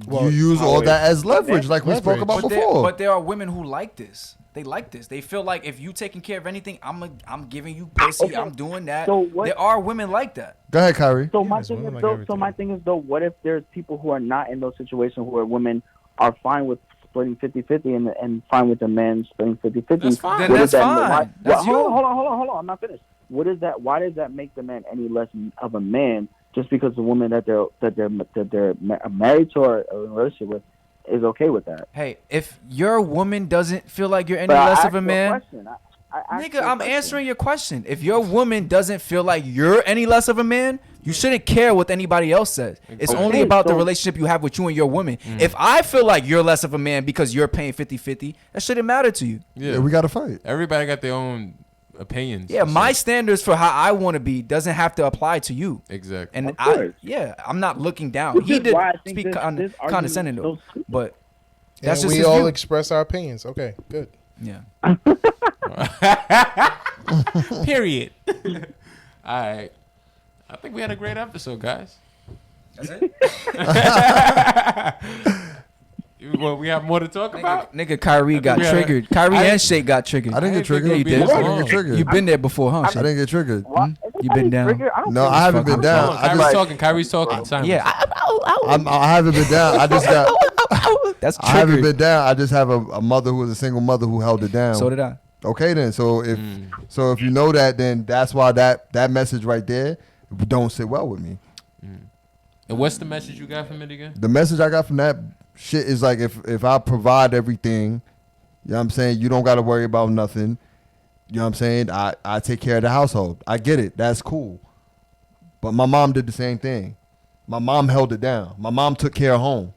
You use all that as leverage, like we spoke Leverage. about But before. there are women who like this. They like this. They feel like if you taking care of anything, I'm giving you pussy. Okay. I'm doing that. So what- There are women like that. Go ahead, Kyrie. So my Yes, thing women is like though. everything. So my thing is though. What if there's people who are not in those situations where women are fine with splitting 50-50 and fine with the men splitting 50-50? That's fine. Then What that's does that fine. Why, That's hold you. on. I'm not finished. What is that? Why does that make the man any less of a man just because the woman that they're married to or in a relationship with is okay with that? Hey, if your woman doesn't feel like you're any But I less asked of a you man, question. I asked nigga, you a I'm question. answering your question. If your woman doesn't feel like you're any less of a man, you shouldn't care what anybody else says. It's Okay, only about the so- relationship you have with you and your woman. If I feel like you're less of a man because you're paying 50-50, that shouldn't matter to you. Yeah, we got to fight. Everybody got their own opinions. Yeah, and my shit. standards for how I want to be doesn't have to apply to you. Exactly. And Of course. I'm not looking down. Which He is did why I think speak this argument condescending is though, so stupid. but that's And just we his all view. express our opinions. Okay, good. Yeah. Period. All right. I think we had a great episode, guys. That's it. Well, we have more to talk about. Nigga, Kyrie got we had- triggered. Kyrie and Shake got triggered. I didn't get think triggered. it would you be did. this I didn't long. get triggered. You've been there before, huh? I Shake? didn't get triggered. What? You been down? Triggered? I don't No, think I haven't it's been fucking- down. Hold on, I Kyrie's just- talking. Kyrie's talking. Simon. Yeah. I haven't been down. I just got. That's I haven't triggered. been down. I just have a mother who was a single mother who held it down. So did I. Okay, then. So if you know that, then that's why that message right there don't sit well with me. And what's the message you got from it again? The message I got from that shit is like if I provide everything, you know what I'm saying, you don't got to worry about nothing. You know what I'm saying? I take care of the household. I get it. That's cool. But my mom did the same thing. My mom held it down. My mom took care of home.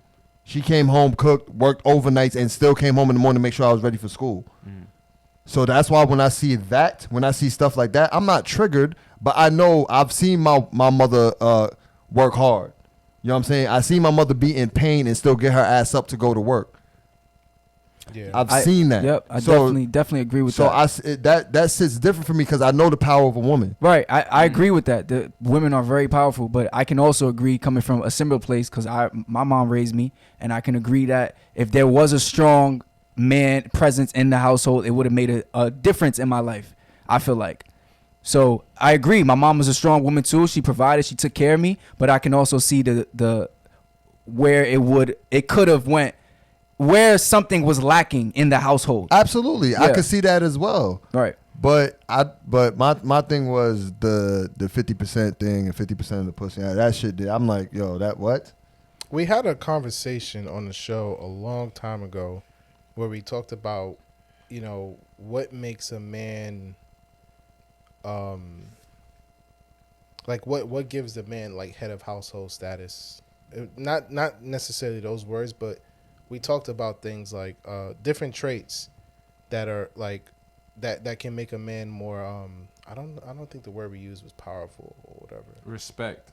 She came home, cooked, worked overnights, and still came home in the morning to make sure I was ready for school. So that's why when I see stuff like that, I'm not triggered, but I know I've seen my mother work hard. You know what I'm saying? I see my mother be in pain and still get her ass up to go to work. Yeah. I've seen that. Yep, I So- definitely agree with that. So that sits different for me because I know the power of a woman. Right, I agree with that. The women are very powerful, but I can also agree coming from a similar place because my mom raised me, and I can agree that if there was a strong man presence in the household, it would have made a difference in my life. I feel like. So I agree. My mom was a strong woman too. She provided, she took care of me, but I can also see the where it could have went, where something was lacking in the household. Absolutely, I Yeah. could see that as well. Right. But my thing was the 50% thing and 50% of the pussy. That shit did. I'm like, yo, that what? We had a conversation on the show a long time ago where we talked about, what makes a man, like what gives a man like head of household status. Not necessarily those words, but we talked about things like different traits that are like that can make a man more. I don't think the word we used was powerful or whatever. Respect.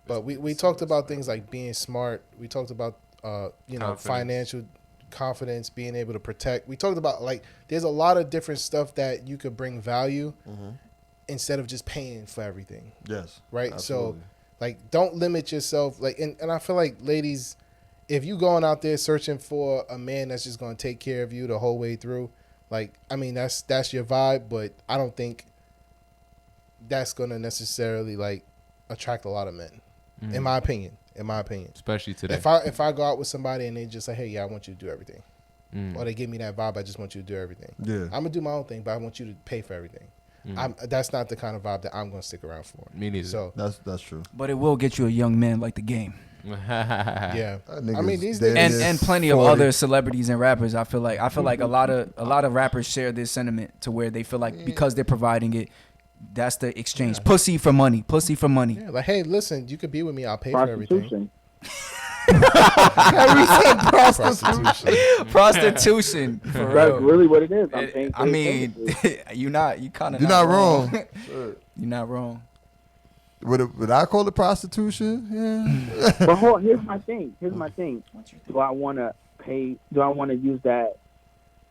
But we talked about things like being smart. We talked about Confidence. financial confidence, being able to protect. We talked about like there's a lot of different stuff that you could bring value instead of just paying for everything, Yes. right? Absolutely. So like don't limit yourself. Like and I feel like ladies, if you going out there searching for a man that's just gonna take care of you the whole way through, like I mean that's your vibe, but I don't think that's gonna necessarily like attract a lot of men. In my opinion. Especially today. If I go out with somebody and they just say, hey, yeah, I want you to do everything. Or they give me that vibe, I just want you to do everything. Yeah. I'm going to do my own thing, but I want you to pay for everything. That's not the kind of vibe that I'm going to stick around for. Me neither. So, That's true. But it will get you a young man like the game. yeah. That I nigga's mean, these dead. days. And plenty of 40. other celebrities and rappers. I feel like a lot of rappers share this sentiment to where they feel like because they're providing it, that's the exchange. Pussy for money. Yeah, like, hey, listen, you could be with me. I'll pay for everything. Prostitution. Prostitution. For That's real. really what it is. I'm paying for I the mean, services. you're not wrong. You're not wrong. Would I call it prostitution? Yeah. But hold on, here's my thing. Do I want to pay? Do I want to use that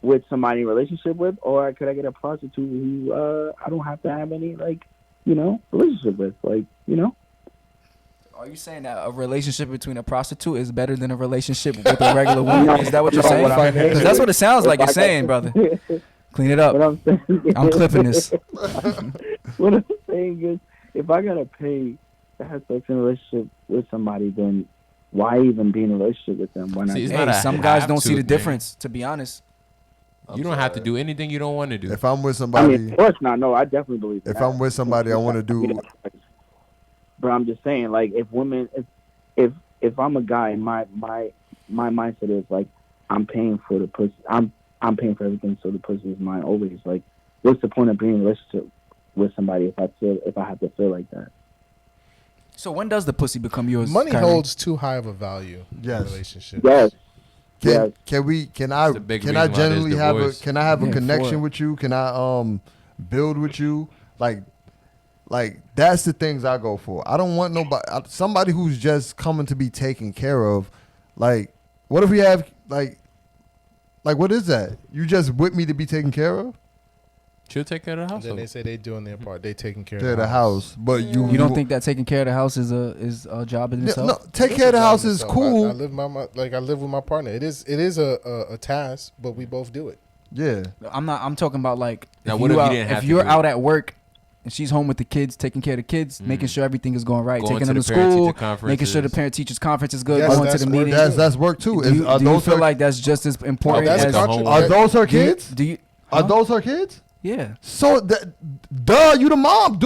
with somebody in a relationship with, or could I get a prostitute who I don't have to have any relationship with? Are you saying that a relationship between a prostitute is better than a relationship with a regular woman? Is that what you're saying? Because that's what it sounds like you're saying, brother. Clean it What up. I'm saying, I'm clipping this. What I'm saying is, if I gotta pay to have sex in a relationship with somebody, then why even be in a relationship with them? Why not? See, it's Hey, not a some guys have don't see to the thing. difference, to be honest. You don't have to do anything you don't want to do. If I'm with I somebody, mean, of course not. No, I definitely believe if that. I'm with somebody, I want to do. But I'm just saying, like, if women, if I'm a guy, and my mindset is like, I'm paying for the pussy. I'm paying for everything, so the pussy is mine always. Like, what's the point of being in a relationship with somebody if I have to feel like that? So when does the pussy become yours? Money Kyrie? holds too high of a value Yes. in relationships. Yes. Can I It's a big reason why there's generally have a divorce. can I have a Yeah, connection for it. with you? Can I build with you? Like that's the things I go for. I don't want somebody who's just coming to be taken care of. Like what if we have like what is that? You just with me to be taken care of? She'll take care of the And then household. they say they doing their part. They taking care To of the house, but You don't think that taking care of the house is a job in No, itself? take care of the house is cool. I live I live with my partner. It is a task, but we both do it. Yeah. I'm talking about like Now, if what if you out- didn't have if to you're do out it? at work and she's home with the kids, taking care of the kids, making sure everything is going right, Going taking to them to the parent-teacher school, making sure the conferences. parent teachers conference is good, Yes, going to that's the work. meetings. That's work too. Do you feel like that's just as important that's as the controversial. homework. are those her do you- kids? Do you? Are huh? those her kids? Yeah. So duh, you the mom.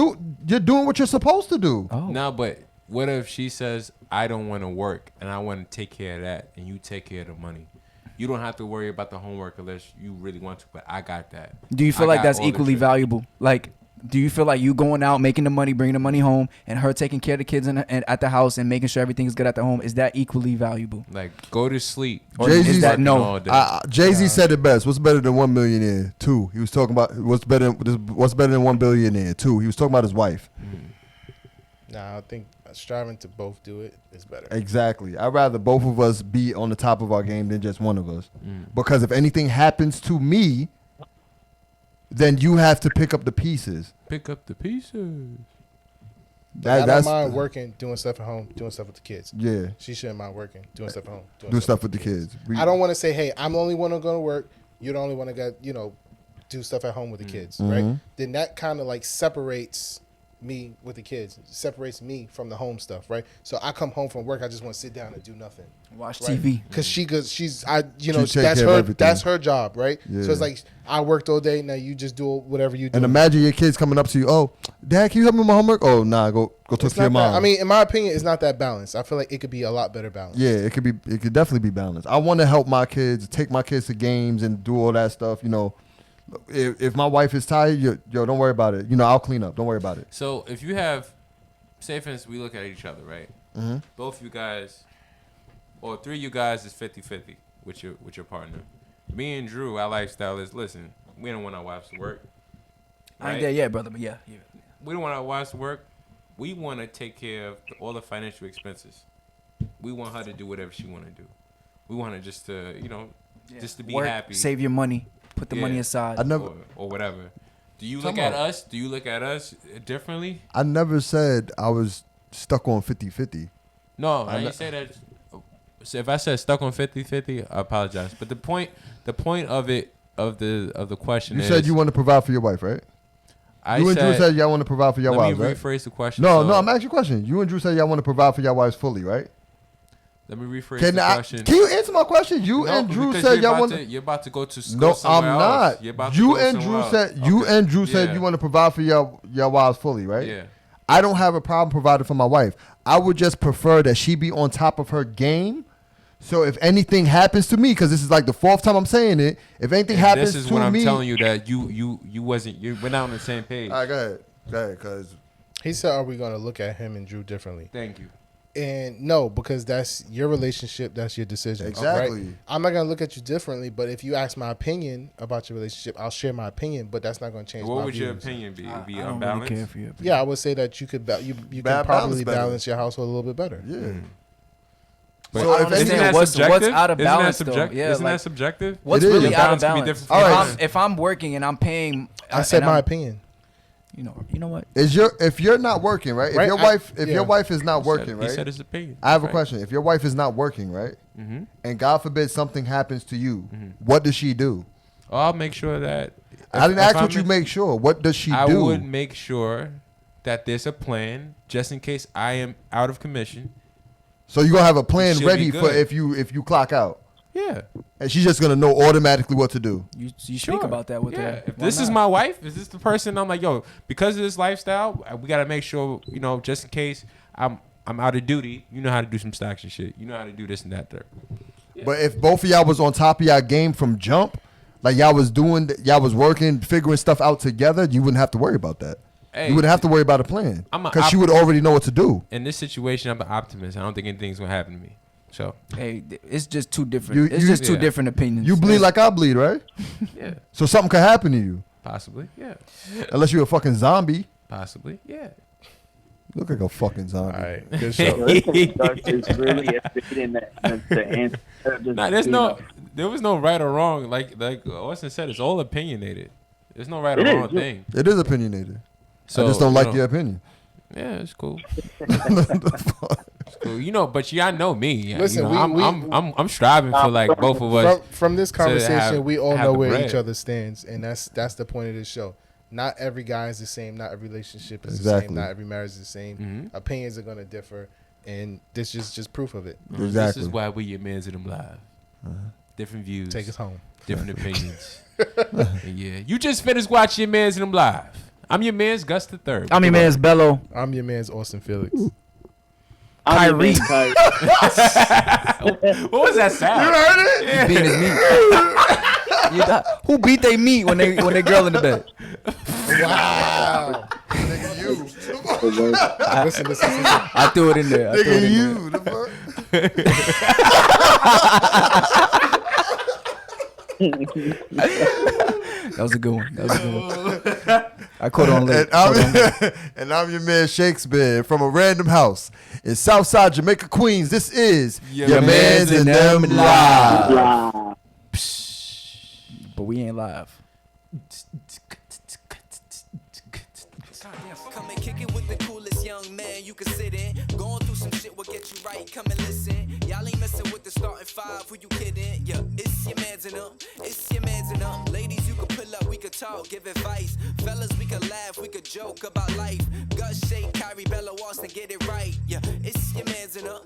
You're doing what you're supposed to do. Oh. No, but what if she says, I don't want to work and I want to take care of that and you take care of the money? You don't have to worry about the homework unless you really want to, but I got that. Do you feel I like got that's all the equally tricks. valuable? Like do you feel like you going out, making the money, bringing the money home, and her taking care of the kids and at the house and making sure everything is good at the home? Is that equally valuable? Like, go to sleep. Or Jay-Z is that Working no? all day. Jay-Z said it best. What's better than 1 millionaire? 2. He was talking about what's better than 1 billionaire? 2. He was talking about his wife. Nah, I think striving to both do it is better. Exactly. I'd rather both of us be on the top of our game than just one of us. Because if anything happens to me, then you have to pick up the pieces. Pick up the pieces. I don't mind working, doing stuff at home, doing stuff with the kids. Yeah. She shouldn't mind working, doing stuff at home, Do stuff with the kids. I don't want to say, hey, I'm the only one who's going to work. You're the only one that got, do stuff at home with the kids, right? Then that kind of like separates me with the kids, separates me from the home stuff, right? So I come home from work, I just want to sit down and do nothing. Watch right? TV. Because She take that's care of her everything. that's her job, right? Yeah. So it's like I worked all day, now you just do whatever you do. And imagine your kids coming up to you, oh, Dad, can you help me with my homework? Oh, nah, go talk It's to your not that- mom. I mean, in my opinion, it's not that balanced. I feel like it could be a lot better balanced. Yeah, it could definitely be balanced. I want to help my kids, take my kids to games and do all that stuff. If my wife is tired, yo, don't worry about it. I'll clean up. Don't worry about it. So if you have, say for instance, we look at each other, right? Mm-hmm. Both you guys, or 3 of you guys is 50-50 with your partner. Me and Drew, our lifestyle is, listen, we don't want our wives to work. I ain't there yet, brother, but yeah. We don't want our wives to work. We want to take care of all the financial expenses. We want her to do whatever she want to do. We want her just to, just to be Work, happy. save your money, put the money aside. I never, or whatever. Do you Come look at on. us? Do you look at us differently? I never said I was stuck on 50-50. No, I didn't say that. So if I said stuck on 50-50, I apologize. But the point of it of the question You is, said you want to provide for your wife, right? You and Drew said y'all want to provide for your wives, Let me right? rephrase the question. No, So, I'm asking you a question. You and Drew said y'all want to provide for your wives fully, right? Let me rephrase Can the I? question. Can you answer my question? You No, and Drew because said you're y'all about want. you're about to go to school No, somewhere I'm else. not. You're about to You go and somewhere Drew else. said you Okay. and Drew said Yeah. you want to provide for your wives fully, right? Yeah. I don't have a problem providing for my wife. I would just prefer that she be on top of her game. So if anything happens to me, because this is like the 4th time I'm saying it, if anything And happens this is to what I'm me, telling you that you we're not on the same page. All right, go ahead, because He said, are we going to look at him and Drew differently? Thank you. And no, because that's your relationship, that's your decision. Exactly. Right? I'm not going to look at you differently, but if you ask my opinion about your relationship, I'll share my opinion, but that's not going to change What my would your views. opinion be? It would be I don't unbalanced. really care for you. Yeah, I would say that you could you can Balance probably better. balance your household a little bit better. yeah. But So if isn't anything- that what's subjective? out of Isn't that balance, though? subjective? Yeah, Isn't like- that subjective? What's It is. really Your out of balance could be balance? different All for right. everyone. If I'm working and I'm paying, I said and my I'm- opinion. You know what? If you're not working, right? Right, If yeah. your wife is not working, He right? said his opinion. I have a Right. question. If your wife is not working, right? Mm-hmm. And God forbid something happens to you, what does she do? Oh, I'll make sure that. I didn't if ask I'm what you in- make sure. What does she I do? would make sure that there's a plan just in case I am out of commission. So you're gonna have a plan Should ready be for good. if you clock out. Yeah. And she's just gonna know automatically what to do. You Sure. speak about that with yeah. her. If Why this is not? my wife, is this the person I'm like, yo, because of this lifestyle, we gotta make sure, just in case I'm out of duty, you know how to do some stocks and shit. You know how to do this and that there. But if both of y'all was on top of y'all game from jump, like y'all was working, figuring stuff out together, you wouldn't have to worry about that. Hey, You wouldn't have to worry about a plan I'm a because she would already know what to do. in this situation, I'm an optimist. I don't think anything's gonna happen to me. So Hey, it's just two different. You- it's just two yeah. different opinions. You bleed like I bleed, right? yeah, So something could happen to you, possibly, yeah, unless you're a fucking zombie. possibly, yeah. You look like a fucking zombie. All right, good Yo, show. this thing is really evading the answer. Just, Nah, there's you no, know. there was no right or wrong. Like Austin said, it's all opinionated. There's no right or It is, wrong yeah. thing. It is opinionated. So I just don't like you know, your opinion. Yeah, it's cool. It's cool. But I know me. Listen, I'm striving for like both of us. From this conversation, have- we all have know the where bread. each other stands, and that's the point of this show. Not every guy is the same. Not every relationship is the Exactly. same. Not every marriage is the same. Mhm. Opinions are going to differ, and this is just proof of it. This Exactly. is why we Yah Mans in them live. Different views, Take us home. different opinions. And yeah, you just finished watching Yah Mans in them live. I'm your man's Gus the Third. I'm your man's Bello. I'm your man's Austin Felix. I'm Kyrie. Kyrie. What was that sound? He beat his meat. Who beat they meat when they girl in the bed? Wow. Nigga, you. Listen. I threw it in there. Nigga, you. The fuck? That was a good one. I caught on late. And I'm your man Shakespeare from a random house in Southside Jamaica, Queens. This is your man's and them live. Yeah. But we ain't live. Come and kick it with the coolest young man you can sit in. Going through some shit will get you right. Come and listen. Y'all ain't messing with the starting five. Who you kidding? Yeah, it's your mans and them. It's your mans and them. Ladies, you can pull up. We could talk, give advice. Fellas, we could laugh. We could joke about life. Gut shake, Kyrie Bella Austin, get it right. Yeah, it's your mans and them.